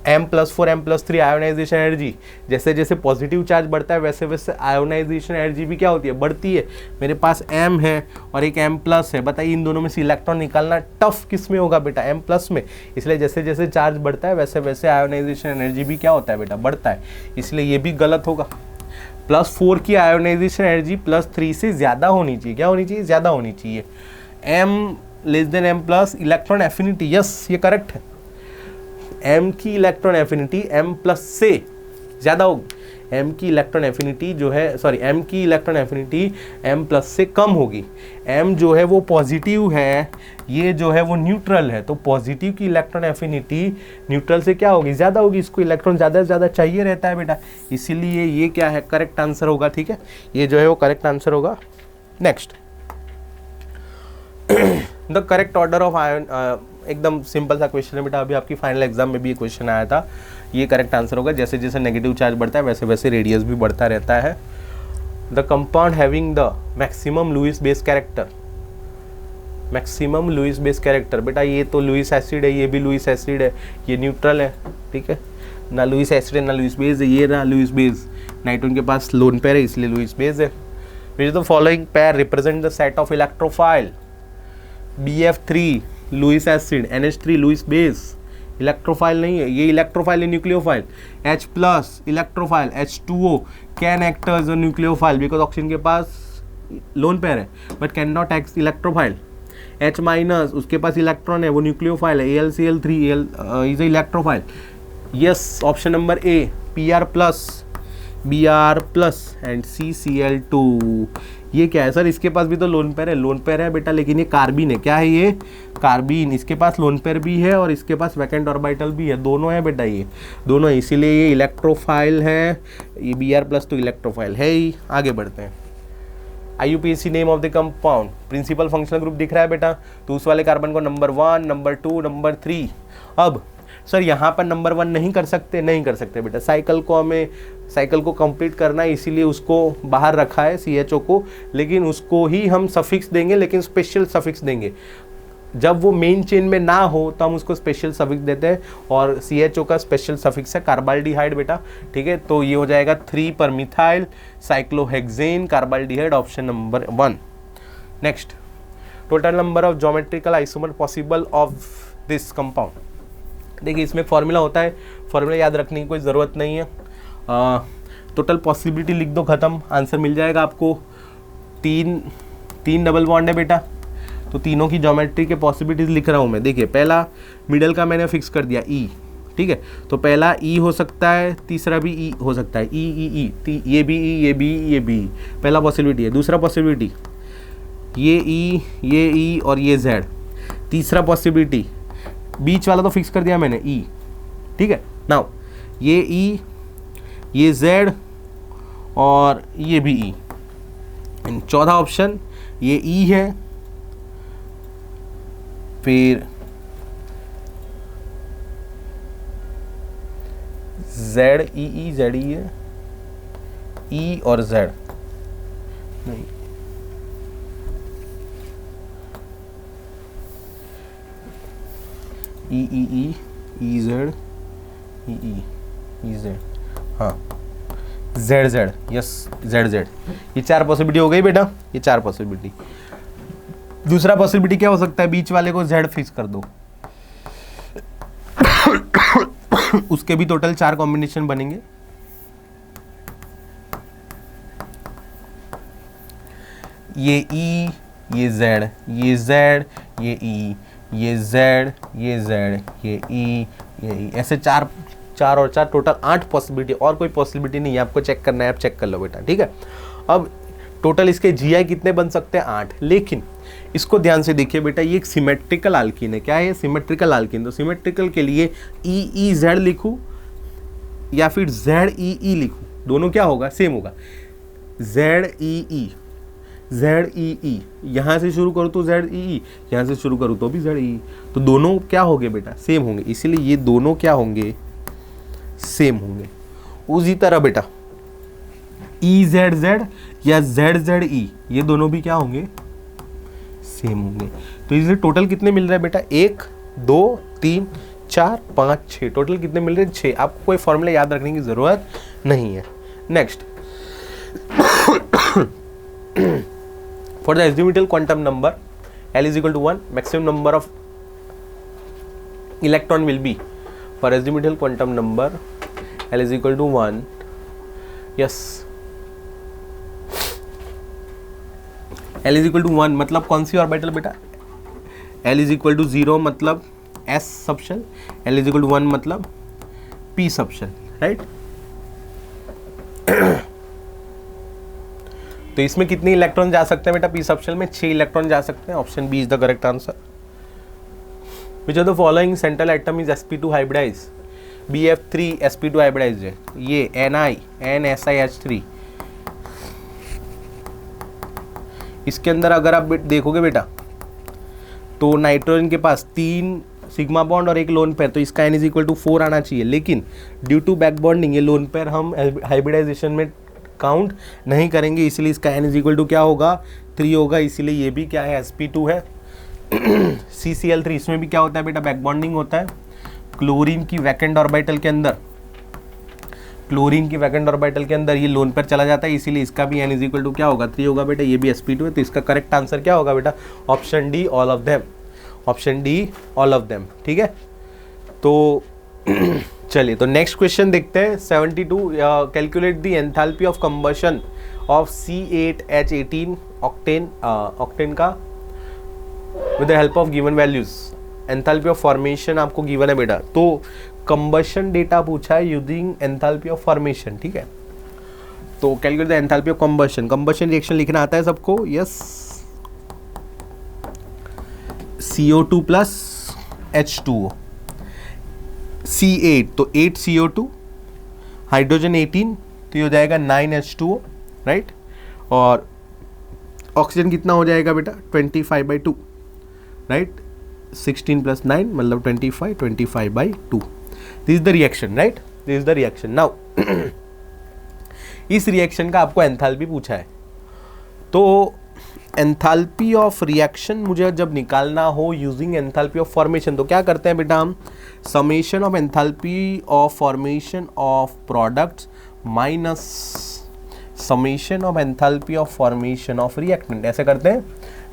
M+4 M+3 आयोनाइजेशन एनर्जी, जैसे जैसे पॉजिटिव चार्ज बढ़ता है वैसे वैसे आयोनाइजेशन एनर्जी भी क्या होती है? बढ़ती है। मेरे पास M है और एक M+ है, बताइए इन दोनों में से इलेक्ट्रॉन निकालना टफ किस में होगा बेटा? M+ में। इसलिए जैसे जैसे चार्ज बढ़ता है वैसे वैसे आयोनाइजेशन एनर्जी भी क्या होता है बेटा? बढ़ता है। इसलिए ये भी गलत होगा। +4 की आयोनाइजेशन एनर्जी +3 से ज़्यादा होनी चाहिए। क्या होनी चाहिए? ज़्यादा होनी चाहिए। M M+, electron affinity, yes ये करेक्ट है। M की इलेक्ट्रॉन एफिनिटी M+ से ज़्यादा होगी। M की इलेक्ट्रॉन एफिनिटी जो है, सॉरी, M की इलेक्ट्रॉन एफिनिटी M+ से कम होगी। M जो है वो पॉजिटिव है, ये जो है वो न्यूट्रल है। तो पॉजिटिव की इलेक्ट्रॉन एफिनिटी न्यूट्रल से क्या होगी? ज़्यादा होगी। इसको इलेक्ट्रॉन ज़्यादा से ज़्यादा चाहिए रहता है बेटा, इसीलिए ये क्या है? करेक्ट आंसर होगा, ठीक है, ये जो है वो करेक्ट आंसर होगा। Next, the correct order of ion, एकदम सिंपल सा क्वेश्चन है बेटा, अभी आपकी फाइनल एग्जाम में भी ये क्वेश्चन आया था। ये करेक्ट आंसर होगा। जैसे जैसे नेगेटिव चार्ज बढ़ता है वैसे वैसे रेडियस भी बढ़ता रहता है। The compound having the maximum Lewis base character. Maximum Lewis base character बेटा, ये तो लुईस एसिड है, ये भी लुईस एसिड है, ये न्यूट्रल है, ठीक है, ना लुईस एसिड है ना लुईस बेस है। ये रहा लुईस बेस, नाइट्रोजन के पास लोन पेयर है इसलिए लुईस बेस है। Which the following pair represent the set of electrophile? BF3 Lewis acid, NH3 Lewis base, electrophile नहीं है, ये इलेक्ट्रोफाइल है, nucleophile. H+ electrophile, H2O can act as a nucleophile because oxygen के पास lone pair है but can not act electrophile. H- उसके पास electron है, वो न्यूक्लियोफाइल है। AlCl3 is electrophile. Yes, option number A Br+ and CCl2। ये क्या है सर? इसके पास भी तो लोन पेयर है, लोन पेयर है बेटा, लेकिन ये कार्बिन है। क्या है ये? कार्बिन। इसके पास लोन पेयर भी है और इसके पास वैकेंट ऑर्बिटल भी है, दोनों है बेटा, ये दोनों है, इसीलिए ये इलेक्ट्रोफाइल है। ये Br+ तो इलेक्ट्रोफाइल है ही। आगे बढ़ते हैं। IUPAC name of the compound, principal functional group दिख रहा है बेटा, तो उस वाले कार्बन को नंबर 1, नंबर 2, नंबर 3। अब सर यहाँ पर नंबर 1 नहीं कर सकते, नहीं कर सकते बेटा, साइकिल को कंप्लीट करना है, इसीलिए उसको बाहर रखा है CHO को, लेकिन उसको ही हम सफिक्स देंगे, लेकिन स्पेशल सफिक्स देंगे। जब वो मेन चेन में ना हो तो हम उसको स्पेशल सफिक्स देते हैं, और CHO का स्पेशल सफिक्स है कार्बाल्डिहाइड बेटा, ठीक है। तो ये हो जाएगा 3 पर methyl cyclohexane carbaldehyde, option number 1। Next, total number of geometrical isomer possible of this compound. देखिए इसमें फॉर्मूला होता है, फॉर्मूला याद रखने की कोई ज़रूरत नहीं है। टोटल पॉसिबिलिटी लिख दो, ख़त्म, आंसर मिल जाएगा आपको। तीन डबल बॉन्ड है बेटा, तो तीनों की ज्योमेट्री के पॉसिबिलिटीज लिख रहा हूँ मैं। देखिए पहला मिडल का मैंने फिक्स कर दिया E, ठीक है, तो पहला E हो सकता है, तीसरा भी E हो सकता है, E, ये भी E, ये भी E, ये भी E, पहला पॉसिबिलिटी है। दूसरा पॉसिबिलिटी ये E, ये E और ये Z। तीसरा पॉसिबिलिटी बीच वाला तो फिक्स कर दिया मैंने E, ठीक है। नाउ ये E, ये Z और ये भी E। चौथा ऑप्शन ये E है, फिर ZEE, ZE है, E और Z नहीं, EEE, EZ, EE, EZ, हाँ ZZ, यस ZZ। ये 4 पॉसिबिलिटी हो गई बेटा, ये 4 पॉसिबिलिटी। दूसरा पॉसिबिलिटी क्या हो सकता है, बीच वाले को Z फिक्स कर दो, उसके भी टोटल 4 कॉम्बिनेशन बनेंगे। ये E, ये Z, ये Z, ये E, ये Z, ये Z, ये E, ये E, ऐसे 4 और 4 टोटल 8 पॉसिबिलिटी। और कोई पॉसिबिलिटी नहीं है, आपको चेक करना है, आप चेक कर लो बेटा, ठीक है। अब टोटल इसके GI कितने बन सकते हैं, 8। लेकिन इसको ध्यान से देखिए बेटा, ये एक सिमेट्रिकल आल्कीन है। क्या है, सिमेट्रिकल आल्कीन। तो सिमेट्रिकल के लिए EEZ लिखूं या फिर ZEE लिखूं, दोनों क्या होगा, सेम होगा। ZEE, यहाँ से शुरू करूँ तो ZEE, यहाँ से शुरू करूँ तो भी ZEE, तो दोनों क्या होंगे बेटा, सेम होंगे, इसीलिए ये दोनों क्या होंगे, सेम होंगे। उसी तरह बेटा EZZ या ZZE, ये दोनों भी क्या होंगे, सेम होंगे। तो इसलिए टोटल कितने मिल रहे हैं बेटा, 1 2 3 4 5 6, टोटल कितने मिल रहे हैं, 6। आपको कोई फॉर्मूला याद रखने की जरूरत नहीं है। Next, for the azimuthal quantum number L is equal to 1, maximum number of electron will be, for azimuthal quantum number L is equal to 1, yes, L is equal to 1 मतलब कौन सी ऑर्बिटल बेटा, L is equal to 0 मतलब S subshell, L is equal to 1 मतलब P subshell, right. तो इसमें कितने electron जा सकते हैं बेटा, P सबशेल में 6 इलेक्ट्रॉन जा सकते हैं। Option B is the correct answer. Which of the following central atom is sp2 hybridize, BF3 sp2 hybridize है, ये NiSiH3। इसके अंदर अगर आप देखोगे बेटा तो नाइट्रोजन के पास 3 सिग्मा बॉन्ड और 1 लोन पेयर, तो इसका N इज इक्वल टू 4 आना चाहिए, लेकिन ड्यू टू बैक बॉन्डिंग ये लोन पेयर हम हाइब्रिडाइजेशन में काउंट नहीं करेंगे, इसलिए इसका N इज इक्वल टू क्या होगा, 3 होगा, इसीलिए ये भी क्या है, sp2 है। CCl3, इसमें भी क्या होता है बेटा, बैक बॉन्डिंग होता है। क्लोरीन की वैकेंट ऑर्बिटल के अंदर, ये लोन पर चला जाता है, इसीलिए इसका भी N इज इक्वल टू क्या होगा, 3 होगा बेटा, ये भी sp2 है। तो इसका करेक्ट आंसर क्या होगा बेटा, option D all of them, option D all of them, ठीक है। तो चलिए तो नेक्स्ट क्वेश्चन देखते हैं। 72, calculate the enthalpy of combustion of C8H18 octane का with the help of given values. Enthalpy of formation आपको गिवन है बेटा, तो कंबशन डेटा पूछा है यूजिंग एंथैल्पी ऑफ फॉर्मेशन, ठीक है। तो calculate the enthalpy of combustion reaction लिखना आता है सबको, yes. CO2 plus H2O, C8 तो 8 CO2, हाइड्रोजन 18 तो ये हो जाएगा 9 H2O, राइट। और ऑक्सीजन कितना हो जाएगा बेटा 25/2, राइट, 16 + 9 मतलब 25, 25/2। This is the reaction, right, this is the reaction. Now इस रिएक्शन का आपको एंथैल्पी पूछा है, तो एंथैल्पी ऑफ रिएक्शन मुझे जब निकालना हो यूजिंग एंथैल्पी ऑफ फॉर्मेशन, तो क्या करते हैं बेटा हम, summation of enthalpy of formation of products minus summation of enthalpy of formation of reactant, ऐसे करते हैं,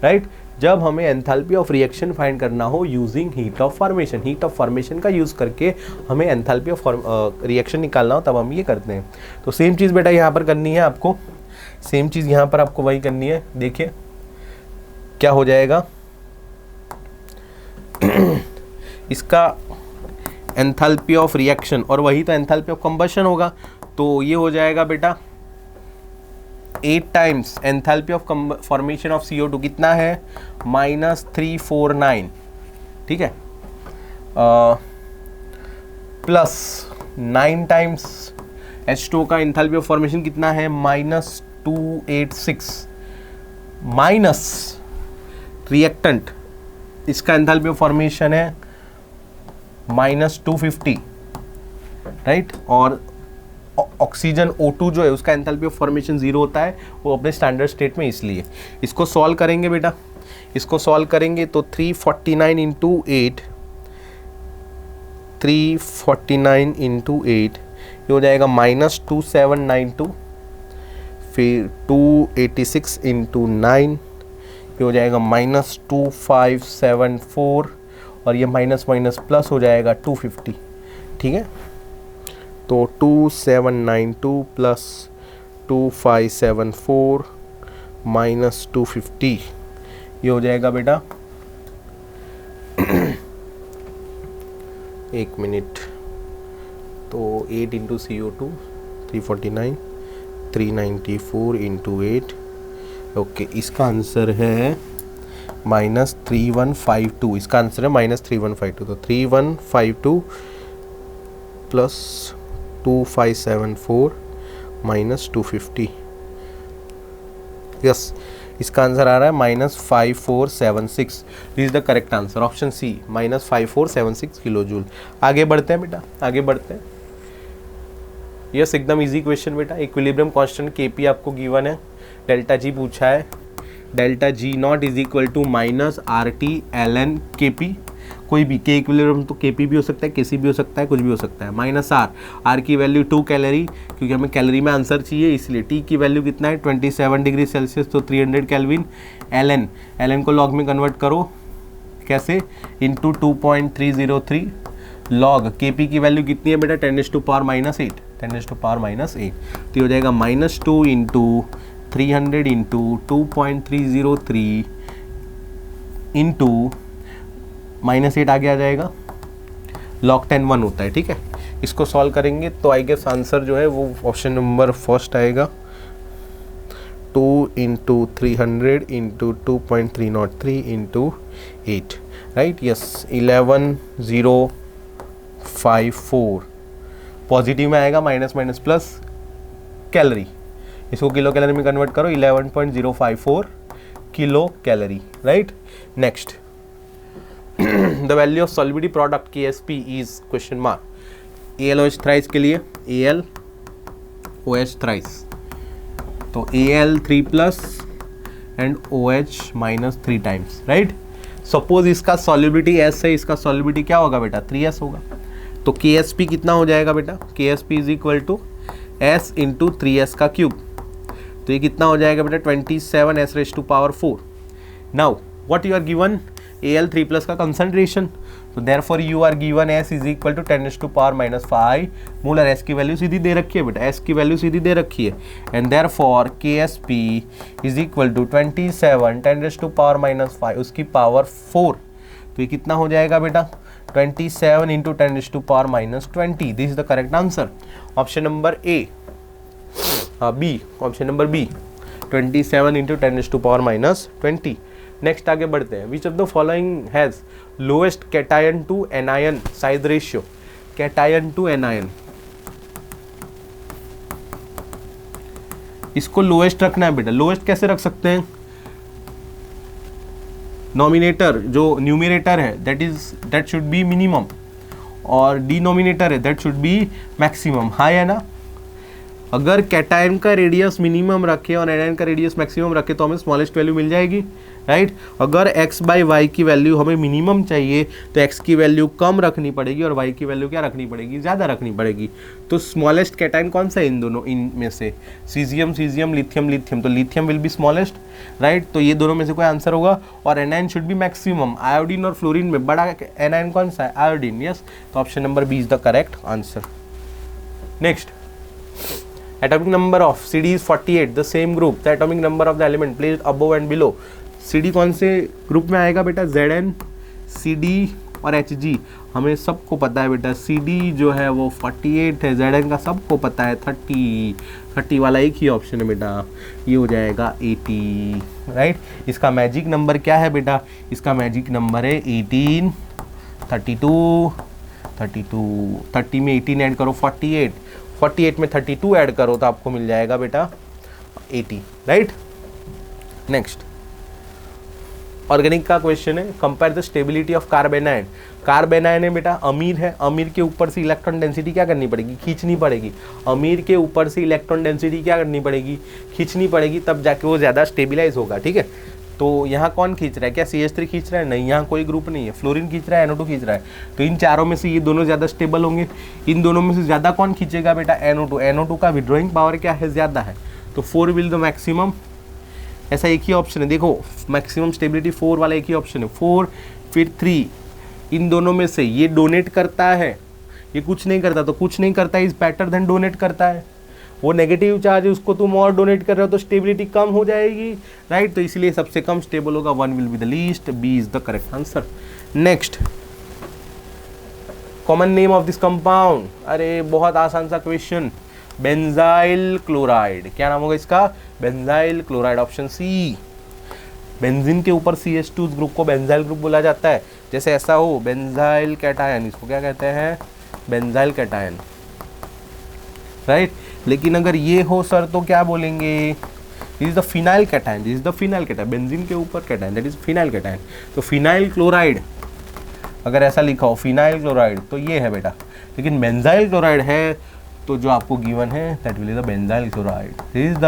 राइट। जब हमें एंथैल्पी ऑफ रिएक्शन फाइंड करना हो using heat of formation, heat of formation का यूज़ करके हमें एंथैल्पी ऑफ रिएक्शन निकालना हो, तब हम ये करते हैं। तो सेम चीज़ बेटा यहाँ पर करनी है आपको, सेम चीज़ यहाँ पर आपको वही करनी है। देखिए क्या हो जाएगा इसका एंथैल्पी ऑफ रिएक्शन, और वही तो एंथैल्पी ऑफ कंबशन होगा, तो ये हो जाएगा बेटा 8 times enthalpy of formation of CO2 कितना है -349, ठीक है, प्लस 9 टाइम्स H2O का एंथैल्पी ऑफ फॉर्मेशन कितना है -286, माइनस रिएक्टेंट, इसका एंथैल्पी ऑफ फॉर्मेशन है -250, राइट, और ऑक्सीजन O2 जो है उसका एंथैल्पी ऑफ फॉर्मेशन 0 होता है, वो अपने स्टैंडर्ड स्टेट में, इसलिए इसको सॉल्व करेंगे बेटा, इसको सॉल्व करेंगे तो 349 × 8, 349 × 8 ये हो जाएगा -2792, फिर 286 × 9 ये हो जाएगा -2574, और ये माइनस माइनस प्लस हो जाएगा 250, ठीक है। तो 2792 प्लस 2574 माइनस 250 ये हो जाएगा बेटा 1 मिनट, तो 8 × CO2 349, 394 × 8, ओके, इसका आंसर है -3152, इसका आंसर है -3152, तो 3152 प्लस 2574 माइनस 250, यस, इसका आंसर आ रहा है -5476। This is the correct answer, option C -5476 kilo joule. आगे बढ़ते हैं बेटा, आगे बढ़ते हैं। यस, एकदम इजी क्वेश्चन बेटा। इक्विलिब्रियम कांस्टेंट Kp आपको गिवन है, डेल्टा जी पूछा है, delta G0 is equal to -RT ln Kp, कोई भी के इक्विलिब्रियम तो Kp भी हो सकता है, Kc भी हो सकता है, कुछ भी हो सकता है, -R की वैल्यू 2 कैलोरी, क्योंकि हमें कैलोरी में आंसर चाहिए इसलिए, T की वैल्यू कितना है 27 डिग्री सेल्सियस, तो 300 केल्विन, ln को लॉग में कन्वर्ट करो, कैसे, इंटू 2.303 लॉग Kp की वैल्यू कितनी है बेटा 10⁻⁻8, 10⁻⁻8, तो हो जाएगा -2 × 300 × 2.303 इंटू -8 आगे आ जाएगा, log 10 1 होता है, ठीक है। इसको सॉल्व करेंगे तो आई गेस आंसर जो है वो ऑप्शन नंबर फर्स्ट आएगा, 2 × 300 × 2.303 × 8, राइट, यस, 11054, पॉजिटिव में आएगा, माइनस माइनस प्लस कैलोरी, इसको किलो कैलोरी में कन्वर्ट करो, 11.054 kilo calorie, right. Next, the value of solubility product KSP is question mark, AlOH thrice के लिए AlOH थ्राइस, तो Al 3+ and OH -3 times, right. Suppose इसका solubility S है, इसका solubility क्या होगा बेटा 3S होगा, तो KSP कितना हो जाएगा बेटा, KSP is equal to S × 3S का क्यूब, तो ये कितना हो जाएगा बेटा 27S⁴। Now what you are given, Al 3+ का कंसंट्रेशन, तो therefore you are given S is equal to 10⁻⁵ molar, S की वैल्यू सीधी दे रखी है बेटा, S की वैल्यू सीधी दे रखी है, and therefore KSP is equal to 27 10⁻⁵ उसकी पावर 4, तो ये कितना हो जाएगा बेटा 27 × 10⁻⁻20, this is the correct answer, option number A, B, option number B, 27 × 10⁻⁻20। Next आगे बढ़ते हैं, which of the following has lowest cation to anion size ratio, cation to anion, इसको लोएस्ट रखना है बेटा, लोएस्ट कैसे रख सकते हैं, नॉमिनेटर जो न्यूमिनेटर है दैट शुड बी मिनिमम, और डिनोमिनेटर है दैट शुड बी मैक्सिमम। हाँ या ना? अगर कैटायन का रेडियस मिनिमम रखे और एनायन का रेडियस मैक्सिमम रखे तो हमें स्मॉलेस्ट वैल्यू मिल जाएगी, राइट। अगर x बाई वाई की वैल्यू हमें मिनिमम चाहिए तो x की वैल्यू कम रखनी पड़ेगी और y की वैल्यू क्या रखनी पड़ेगी, ज़्यादा रखनी पड़ेगी। तो स्मॉलेस्ट कैटायन कौन सा है इन दोनों, इनमें से? सीजियम सीजियम, लिथियम लिथियम, तो lithium will be smallest, right. तो ये दोनों में से कोई आंसर होगा, और anion should be maximum. Iodine और फ्लोरीन में बड़ा एनायन कौन सा है, आयोडीन, यस। तो option number B is the correct answer. Next, atomic number of CD is 48, the same group, the atomic number of the element placed above and below। CD कौन से group में आएगा बेटा, Zn, CD और Hg। हमें सबको पता है बेटा CD जो है वो 48 है, Zn का सबको पता है 30 वाला एक ही ऑप्शन है बेटा, ये हो जाएगा 80, राइट। इसका मैजिक नंबर क्या है बेटा, इसका मैजिक नंबर है 18, 32, 30 में 18 ऐड करो 48 में 32 ऐड करो तो आपको मिल जाएगा बेटा 80, राइट। नेक्स्ट, ऑर्गेनिक का क्वेश्चन है, कंपेयर द स्टेबिलिटी ऑफ कार्बेनाइन। कार्बेनाइन है बेटा, अमीर है, अमीर के ऊपर से इलेक्ट्रॉन डेंसिटी क्या करनी पड़ेगी, खींचनी पड़ेगी। अमीर के ऊपर से इलेक्ट्रॉन डेंसिटी क्या करनी पड़ेगी, खींचनी पड़ेगी, तब जाके वो ज़्यादा स्टेबिलाईज होगा, ठीक है। तो यहाँ कौन खींच रहा है, क्या CH3 खींच रहा है, नहीं, यहाँ कोई ग्रुप नहीं है। फ्लोरीन खींच रहा है, NO2 खींच रहा है। तो इन चारों में से ये दोनों ज़्यादा स्टेबल होंगे। इन दोनों में से ज़्यादा कौन खींचेगा बेटा, NO2 का विड्रॉइंग पावर क्या है, ज़्यादा है। तो 4 विल द मैक्सिमम, ऐसा एक ही ऑप्शन है। देखो मैक्सिमम स्टेबिलिटी 4 वाला एक ही ऑप्शन है, 4 फिर 3। इन दोनों में से ये डोनेट करता है, ये कुछ नहीं करता, तो कुछ नहीं करता इज बेटर देन डोनेट करता है। वो नेगेटिव चार्ज है, उसको तुम और डोनेट कर रहे हो तो स्टेबिलिटी कम हो जाएगी, राइट। तो इसलिए सबसे कम स्टेबल होगा, 1 will be the least, B is the correct answer. Next, common name of this compound, अरे बहुत आसान सा क्वेश्चन, बेंजाइल क्लोराइड। क्या नाम होगा इसका, benzyl chloride, option C. Benzene के ऊपर CH2 ग्रुप को बेंजाइल ग्रुप बोला जाता है। जैसे ऐसा हो बेंजाइल कैटायन, इसको क्या कहते हैं, बेंजाइल कैटायन, राइट। लेकिन अगर ये हो सर तो क्या बोलेंगे, this is the phenyl cation, this is the phenyl cation, benzene के ऊपर cation, that is phenyl cation. तो फिनाइल क्लोराइड अगर ऐसा लिखा हो फिनाइल क्लोराइड तो ये है बेटा। लेकिन बेंजाइल क्लोराइड है तो जो आपको गिवन है that will is the benzyl chloride, this is the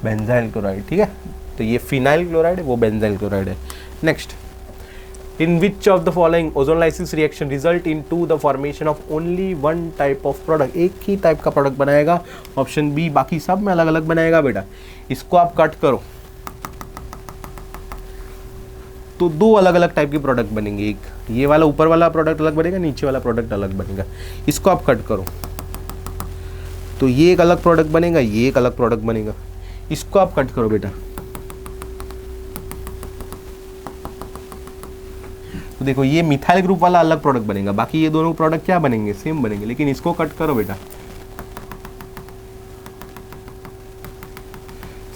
benzyl chloride, ठीक है। तो ये फिनाइल क्लोराइड है, वो बेंजाइल क्लोराइड है। Next, in which of the following ozone lysis reaction result into the formation of only one type of product, एक ही type का प्रोडक्ट बनाएगा, ऑप्शन बी। बाकी सब में अलग अलग बनाएगा बेटा। इसको आप कट करो तो 2 अलग अलग टाइप के प्रोडक्ट बनेंगे, एक ये वाला ऊपर वाला प्रोडक्ट अलग बनेगा, नीचे वाला प्रोडक्ट अलग बनेगा। इसको आप कट करो तो ये एक अलग प्रोडक्ट बनेगा, ये एक अलग प्रोडक्ट बनेगा। इसको आप कट करो बेटा तो देखो ये मिथाइल ग्रुप वाला अलग प्रोडक्ट बनेगा, बाकी ये दोनों प्रोडक्ट क्या बनेंगे, सेम बनेंगे। लेकिन इसको कट करो बेटा,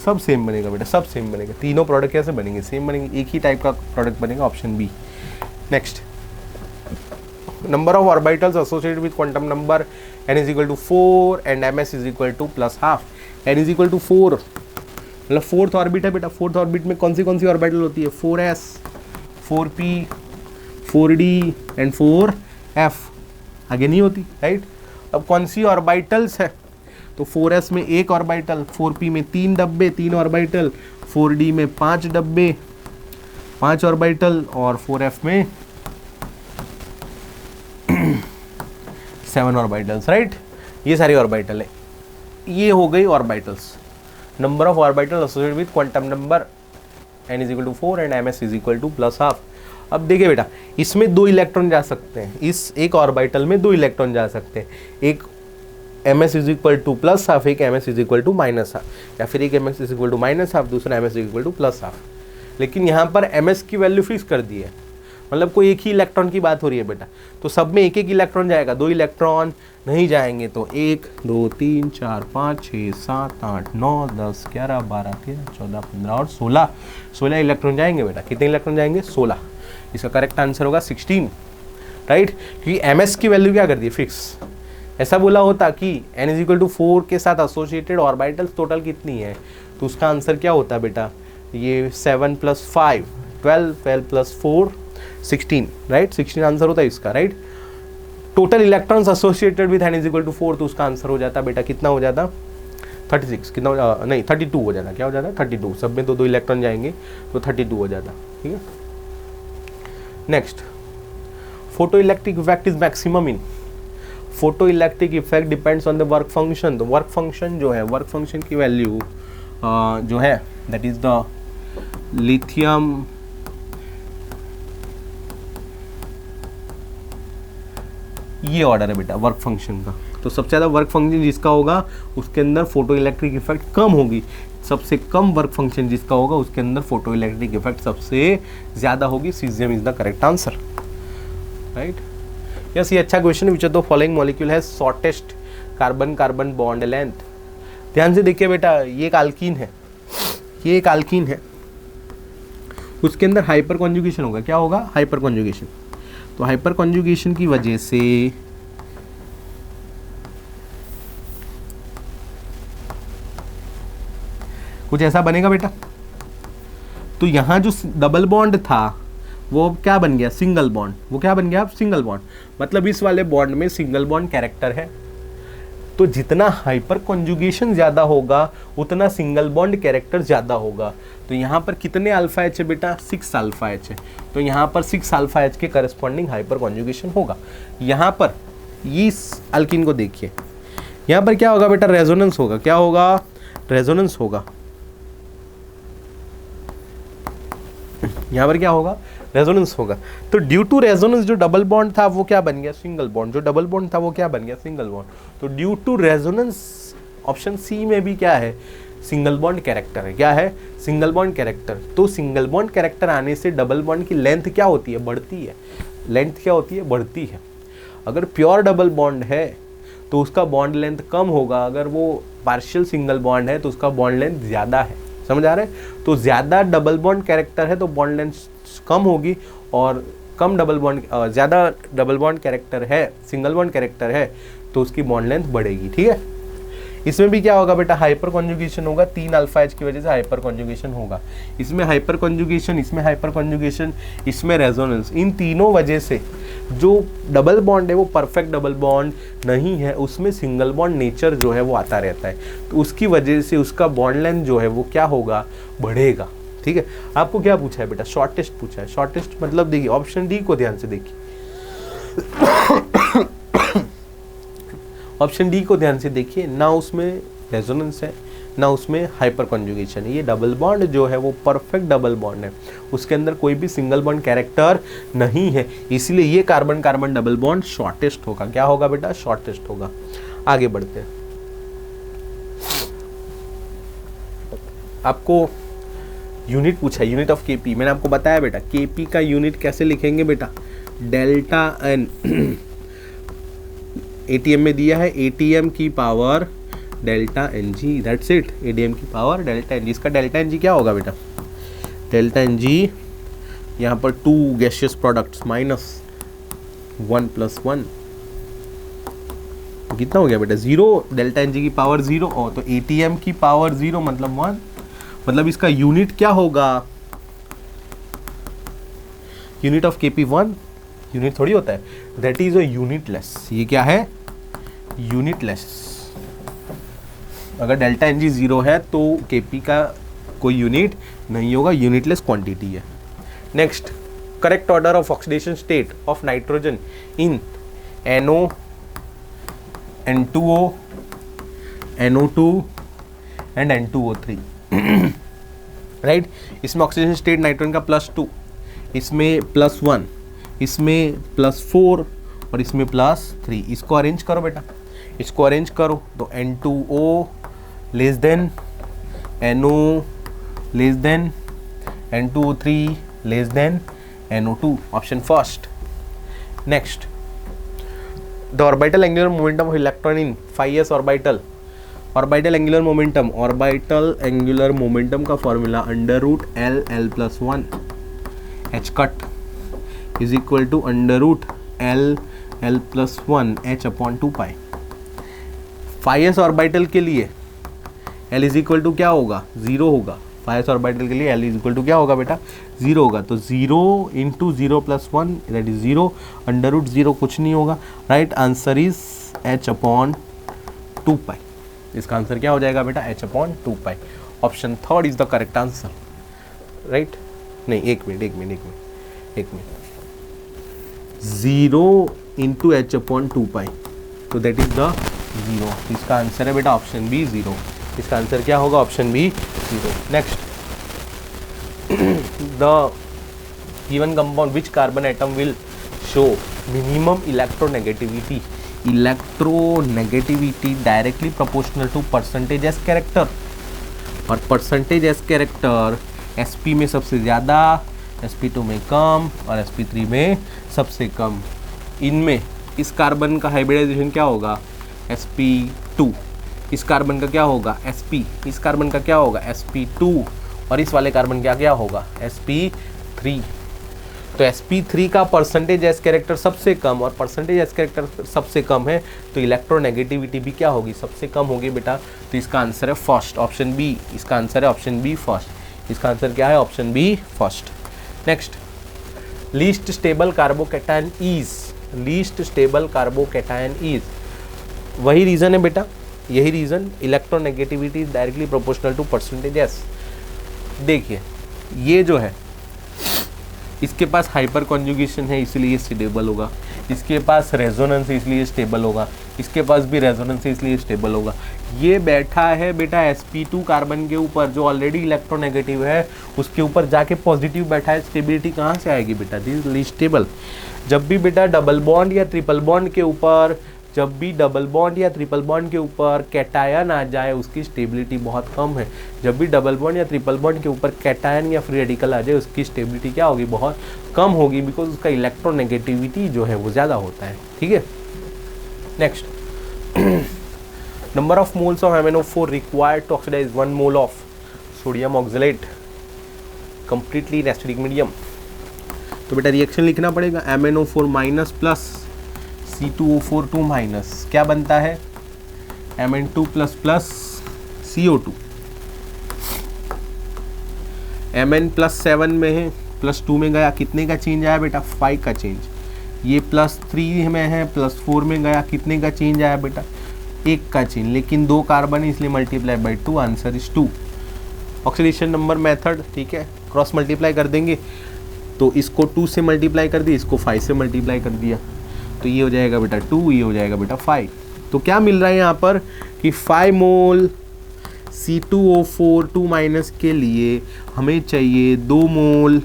सब सेम बनेगा बेटा, सब सेम बनेगा। तीनों प्रोडक्ट कैसे बनेंगे, सेम बनेंगे, एक ही टाइप का प्रोडक्ट बनेगा, option B. Next, number of orbitals associated with quantum number n is equal to 4 and ms is equal to +½ n is equal to 4 मतलब 4th ऑर्बिट है बेटा। 4th ऑर्बिट में कौन सी ऑर्बिटल होती है, 4s, 4p, 4d and 4f, आगे नहीं होती, राइट। अब कौन सी ऑर्बिटल्स है, तो 4s में 1 ऑर्बिटल, 4p में 3 डब्बे 3 ऑर्बिटल, 4d में 5 डब्बे 5 ऑर्बिटल और 4f में 7 ऑर्बिटल्स, राइट। ये सारी ऑर्बिटल है, ये हो गई orbitals. Number of orbital associated with quantum number n is equal to 4 and ms is equal to +½ अब देखिए बेटा, इसमें 2 इलेक्ट्रॉन जा सकते हैं, इस एक ऑर्बिटल में 2 इलेक्ट्रॉन जा सकते हैं, एक ms इज इक्वल टू +½ एक ms इज इक्वल टू -½ या फिर एक ms इज इक्वल टू -½ दूसरा ms इज इक्वल टू +½ लेकिन यहाँ पर ms की वैल्यू फिक्स कर दी है, मतलब कोई एक ही इलेक्ट्रॉन की बात हो रही है बेटा। तो सब में एक एक इलेक्ट्रॉन जाएगा, 2 इलेक्ट्रॉन नहीं जाएंगे तो 1 2 3 4 5 6 7 8 9 10 11 12 13 14 15 और 16 इलेक्ट्रॉन जाएंगे बेटा। कितने इलेक्ट्रॉन जाएंगे, 16। इसका करेक्ट आंसर होगा 16, राइट। क्योंकि ms की वैल्यू क्या कर दी, फिक्स। ऐसा बोला होता कि n इज इक्वल टू 4 के साथ एसोसिएटेड ऑर्बिटल्स टोटल कितनी है, तो उसका आंसर क्या होता बेटा, ये 7 + 5 12, 12 प्लस 4 16, राइट, 16 आंसर होता है इसका, right. Total electrons associated with n is equal to 4, तो उसका आंसर हो जाता बेटा कितना हो जाता 36, कितना नहीं 32 हो जाता, क्या हो जाता 32, सब में दो इलेक्ट्रॉन जाएंगे तो 32 हो जाता, ठीक है। Next, photo electric effect is maximum in, photo electric effect depends on the work function. तो वर्क फंक्शन जो है, वर्क फंक्शन की वैल्यू जो है दैट इज द लिथियम ये ऑर्डर है बेटा वर्क फंक्शन का। तो सबसे ज़्यादा वर्क फंक्शन जिसका होगा उसके अंदर फोटो इलेक्ट्रिक इफेक्ट कम होगी, सबसे कम वर्क फंक्शन जिसका होगा उसके अंदर फोटो इलेक्ट्रिक इफेक्ट सबसे ज़्यादा होगी। Caesium is the correct answer, right. Yes, ये अच्छा क्वेश्चन है। Which of the following molecule है shortest carbon carbon bond length. ध्यान से देखिए बेटा, ये एक अल्कीन है, ये एक अल्कीन है, उसके अंदर हाइपर कॉन्जुगेशन होगा। क्या होगा? Hyper conjugation. तो हाइपर कॉन्जुगेशन की वजह से कुछ ऐसा बनेगा बेटा। तो यहां जो डबल बॉन्ड था वो क्या बन गया? Single bond. वो क्या बन गया? Single bond. मतलब इस वाले बॉन्ड में सिंगल बॉन्ड कैरेक्टर है, तो जितना हाइपर कॉन्जुगेशन ज्यादा होगा उतना सिंगल बॉन्ड कैरेक्टर ज्यादा होगा। तो यहाँ पर कितने अल्फा एच है बेटा? 6 अल्फा एच है। तो यहाँ पर 6 अल्फा एच के करस्पॉन्डिंग हाइपर कॉन्जुगेशन होगा। यहाँ पर इस अल्किन को देखिए, यहाँ पर क्या होगा बेटा? रेजोनेंस होगा। क्या होगा? रेजोनेंस होगा। यहाँ पर क्या होगा? रेजोनेंस होगा। तो ड्यू टू रेजोनेंस जो डबल बॉन्ड था वो क्या बन गया? Single bond. जो डबल बॉन्ड था वो क्या बन गया? Single bond. तो due to resonance option C में भी क्या है? सिंगल बॉन्ड कैरेक्टर है। क्या है? Single bond character. तो सिंगल बॉन्ड कैरेक्टर आने से डबल बॉन्ड की लेंथ क्या होती है? बढ़ती है। लेंथ क्या होती है? बढ़ती है। अगर प्योर डबल बॉन्ड है तो उसका बॉन्ड लेंथ कम होगा, अगर वो पार्शियल सिंगल बॉन्ड है तो उसका बॉन्ड लेंथ ज़्यादा है। समझ आ रहा है? तो ज़्यादा डबल बॉन्ड कैरेक्टर है तो बॉन्ड लेंथ कम होगी, और कम डबल बॉन्ड ज़्यादा डबल बॉन्ड कैरेक्टर है, सिंगल बॉन्ड कैरेक्टर है तो उसकी बॉन्ड लेंथ बढ़ेगी। ठीक है। इसमें भी क्या होगा बेटा? हाइपर कॉन्जुगेशन होगा। 3 अल्फा एच की वजह से हाइपर कॉन्जुगेशन होगा। इसमें हाइपर कॉन्जुगेशन, इसमें हाइपर कॉन्जुगेशन, इसमें रेजोनेंस, इन तीनों वजह से जो डबल बॉन्ड है वो परफेक्ट डबल बॉन्ड नहीं है, उसमें सिंगल बॉन्ड नेचर जो है वो आता रहता है। तो उसकी वजह से उसका बॉन्ड लेंथ जो है वो क्या होगा? बढ़ेगा। ठीक है। आपको क्या पूछा है बेटा? शॉर्टेस्ट पूछा है। शॉर्टेस्ट मतलब देखिए ऑप्शन डी को ध्यान से देखिए, ऑप्शन डी को ध्यान से देखिए, ना उसमें रेजोनेंस है ना उसमें हाइपर कॉन्जुगेशन है। ये डबल बॉन्ड जो है वो परफेक्ट डबल बॉन्ड है, उसके अंदर कोई भी सिंगल बॉन्ड कैरेक्टर नहीं है, इसलिए ये carbon carbon double bond shortest होगा। क्या होगा बेटा? शॉर्टेस्ट होगा। आगे बढ़ते हैं। आपको यूनिट पूछा है, यूनिट ऑफ केपी। मैंने आपको बताया बेटा केपी का यूनिट कैसे लिखेंगे बेटा? Delta N. एटीएम में दिया है एटीएम की power delta N G, that's it. ATM की पावर डेल्टा एन जी। इसका डेल्टा एन जी क्या होगा बेटा? डेल्टा एन जी यहाँ पर 2 गैसियस प्रोडक्ट्स माइनस 1 + 1 कितना हो गया बेटा? 0। डेल्टा एन जी की पावर 0 और तो एटीएम की पावर 0 मतलब 1। मतलब इसका यूनिट क्या होगा? Unit of KP 1। यूनिट थोड़ी होता है, दैट इज अ यूनिटलेस। ये क्या है? यूनिटलेस। अगर डेल्टा एन जी 0 है तो केपी का कोई यूनिट नहीं होगा, यूनिटलेस क्वांटिटी है। Next, correct order of oxidation state of nitrogen in NO, N2O, NO2 and N2O3। Right. इसमें ऑक्सीडेशन स्टेट नाइट्रोजन का +2, इसमें +1, इसमें +4 और इसमें +3। इसको अरेंज करो बेटा, इसको अरेंज करो तो N2O less than NO less than N2O3 less than NO2, option first. Next, the orbital angular momentum of electron in 5s orbital. Orbital angular momentum, orbital angular momentum का formula √L L+1 h cut is equal to √L L+1 h/2π। 5s orbital के लिए L is equal to क्या होगा? 0 होगा। पायस orbital के लिए L is equal to क्या होगा बेटा, 0 होगा। तो 0 into 0 plus 1 that is 0, under root 0 कुछ नहीं होगा। Right answer is h/2 pi. इसका आंसर क्या हो जाएगा बेटा, h/2 pi. Option third is the correct answer. Right नहीं, एक मिनट 0 इंटू h/2 पाई, तो दैट इज द 0। इसका आंसर है बेटा ऑप्शन बी 0। इसका आंसर क्या होगा, option B 0। Next, the given compound which carbon atom will show minimum electronegativity. Electronegativity directly proportional to percentage S character, और परसेंटेज एस कैरेक्टर sp में सबसे ज़्यादा, sp2 में कम और sp3 में सबसे कम। इनमें इस कार्बन का हाइब्रिडाइजेशन क्या होगा, sp2। इस कार्बन का क्या होगा, sp। इस कार्बन का क्या होगा, sp2। और इस वाले कार्बन का क्या होगा, sp3। तो sp3 का परसेंटेज एस कैरेक्टर सबसे कम और परसेंटेज एस कैरेक्टर सबसे कम है, तो इलेक्ट्रोनेगेटिविटी भी क्या होगी, सबसे कम होगी बेटा। तो इसका आंसर है फर्स्ट, ऑप्शन बी। इसका आंसर है ऑप्शन बी फर्स्ट। इसका आंसर क्या है, option B first. Next, least stable carbocation is, least stable carbocation is, वही रीज़न है बेटा, यही reason, electronegativity is directly proportional to percentage S. देखिए ये जो है, इसके पास हाइपर कॉन्जुगेशन है इसलिए स्टेबल होगा, इसके पास रेजोनेंस है इसलिए स्टेबल होगा, इसके पास भी रेजोनेंस है इसलिए स्टेबल होगा। ये बैठा है बेटा sp2 कार्बन के ऊपर जो ऑलरेडी इलेक्ट्रोनेगेटिव है, उसके ऊपर जाके पॉजिटिव बैठा है, स्टेबिलिटी कहाँ से आएगी बेटा, दिस इज लीस्ट स्टेबल। जब भी बेटा डबल बॉन्ड या ट्रिपल बॉन्ड के ऊपर, जब भी डबल बॉन्ड या ट्रिपल बॉन्ड के ऊपर कैटायन आ जाए उसकी स्टेबिलिटी बहुत कम है। जब भी डबल बॉन्ड या ट्रिपल बॉन्ड के ऊपर कैटायन या फ्री रेडिकल आ जाए उसकी स्टेबिलिटी क्या होगी, बहुत कम होगी, बिकॉज उसका इलेक्ट्रोनेगेटिविटी जो है वो ज़्यादा होता है। ठीक है, next, number of moles of MnO4 required to oxidize 1 mole of sodium oxalate completely in acidic medium. तो बेटा रिएक्शन लिखना पड़ेगा, MnO4 minus plus C2O4 2 minus क्या बनता है, Mn2 plus plus CO2। Mn plus 7 में है, प्लस 2 में गया, कितने का चेंज आया बेटा, 5 का चेंज। ये प्लस 3 में है, प्लस 4 में गया, कितने का चेंज आया बेटा, 1 का चेंज, लेकिन 2 कार्बन है इसलिए multiply by 2, answer is 2। Oxidation number method, ठीक है, क्रॉस मल्टीप्लाई कर देंगे, तो इसको 2 से मल्टीप्लाई कर दिया, इसको 5 से मल्टीप्लाई कर दिया, तो ये हो जाएगा बेटा 2, ये हो जाएगा बेटा 5। तो क्या मिल रहा है यहाँ पर कि 5 मोल C2O4 2 माइनस के लिए हमें चाहिए 2 मोल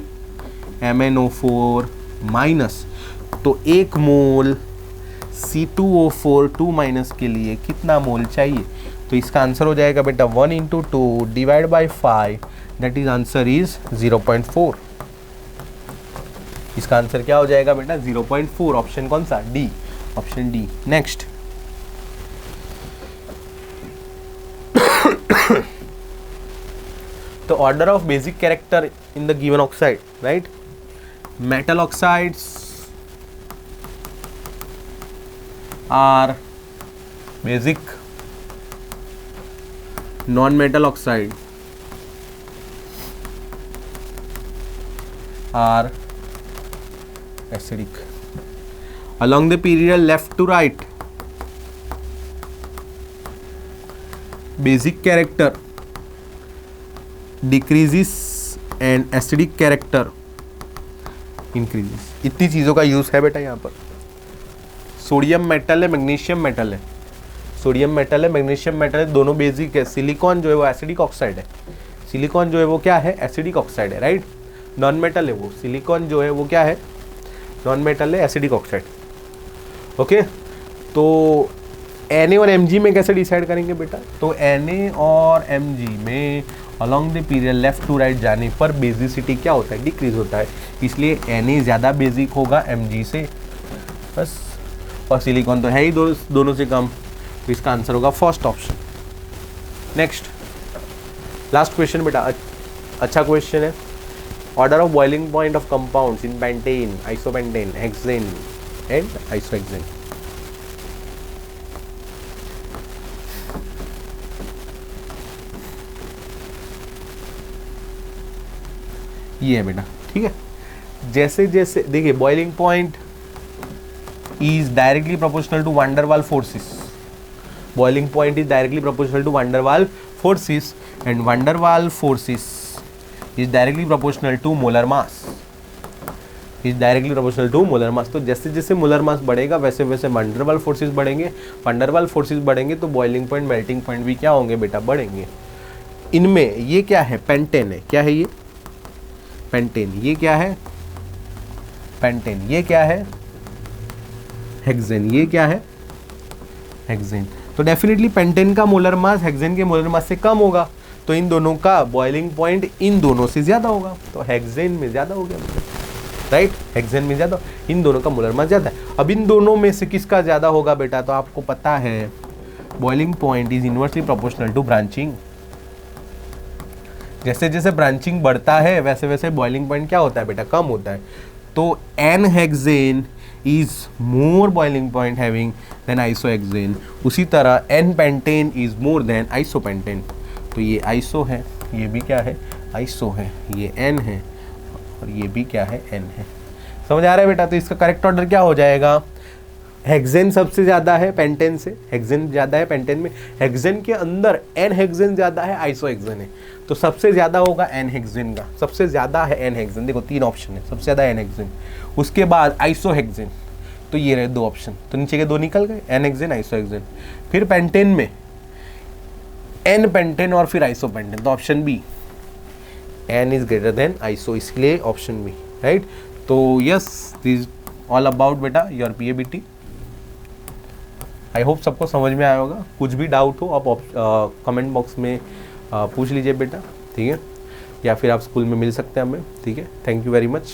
MnO4 माइनस, तो 1 मोल C2O4 2 माइनस के लिए कितना मोल चाहिए। तो इसका आंसर हो जाएगा बेटा 1 into 2 divide by 5, that is answer is 0.4। इसका आंसर क्या हो जाएगा बेटा 0.4, ऑप्शन कौन सा, डी, ऑप्शन डी। नेक्स्ट, तो order of basic character in the given oxide, right, metal oxides are basic, non metal oxide are acidic. Along the period left to right, basic character decreases and acidic character increases. इतनी चीज़ों का use है बेटा यहाँ पर। Sodium metal है, magnesium metal है, sodium metal है, मैग्नीशियम मेटल है, दोनों बेसिक है। सिलिकॉन जो है वो एसिडिक ऑक्साइड है, सिलिकॉन जो है वो क्या है, एसिडिक ऑक्साइड है, राइट। नॉन मेटल है वो, सिलिकॉन जो है वो क्या है, नॉन मेटल है, एसिडिक ऑक्साइड। ओके, तो Na और Mg में कैसे डिसाइड करेंगे बेटा, तो Na और Mg में along the period left to right जाने पर बेसिसिटी क्या होता है, डिक्रीज होता है, इसलिए Na ज़्यादा बेसिक होगा Mg से, बस। और सिलिकॉन तो है ही दोनों से कम, तो इसका आंसर होगा first option. Next, last question बेटा, अच्छा क्वेश्चन है। Order of boiling point of compounds in pentane, isopentane, hexane and isohexane. ये है बेटा, ठीक है। जैसे जैसे देखिए boiling point is directly proportional to van der Waals forces, boiling point is directly proportional to van der Waals forces and van der Waals forces is directly proportional to molar mass, is directly proportional to molar mass. तो जैसे जैसे molar mass बढ़ेगा वैसे वैसे van der Waals forces बढ़ेंगे, van der Waals forces बढ़ेंगे तो boiling point melting point भी क्या होंगे बेटा, बढ़ेंगे। इनमें ये क्या है, पेंटेन है, क्या है ये पेंटेन, ये क्या है पेंटेन, ये क्या है हेक्सेन, ये क्या है हेक्सेन। तो डेफिनेटली पेंटेन का मोलर मास हेक्सेन के मोलर मास से कम होगा, तो इन दोनों का बॉइलिंग पॉइंट इन दोनों से ज्यादा होगा, तो हेक्सेन में ज्यादा हो गया, राइट, हेक्सेन में ज्यादा, इन दोनों का मोलर मास ज्यादा है। अब इन दोनों में से किसका ज्यादा होगा बेटा, तो आपको पता है boiling point is inversely proportional to branching. जैसे जैसे ब्रांचिंग बढ़ता है वैसे वैसे बॉइलिंग पॉइंट क्या होता है बेटा, कम होता है। तो n hexane is more boiling point having than isohexane, उसी तरह n pentane is more than isopentane. तो ये आइसो है, ये भी क्या है आइसो है, ये एन है और ये भी क्या है एन है। समझ आ रहा है बेटा। तो इसका करेक्ट ऑर्डर क्या हो जाएगा, हेक्सेन सबसे ज्यादा है पेंटेन से, हेक्सेन ज्यादा है पेंटेन में, हेक्सेन के अंदर एन हेक्सेन ज्यादा है, आइसोहेक्सेन है, तो सबसे ज्यादा होगा एन हेक्सेन का, सबसे ज्यादा है एन हेक्सेन। देखो 3 ऑप्शन है, सबसे ज्यादा एन हेक्सेन, उसके बाद आइसोहेक्सेन, तो ये रहे 2 ऑप्शन, तो नीचे के 2 निकल गए, एन हेक्सेन आइसोहेक्सेन। फिर पेंटेन में एन पेंटेन और फिर आइसोपेंटेन, तो option B N is greater than iso, इसलिए ऑप्शन बी, राइट। तो यस दिस ऑल अबाउट बेटा योर पीएबीटी। आई होप सबको समझ में आया होगा। कुछ भी डाउट हो आप कमेंट बॉक्स में पूछ लीजिए बेटा, ठीक है, या फिर आप स्कूल में मिल सकते हैं हमें, ठीक है। Thank you very much.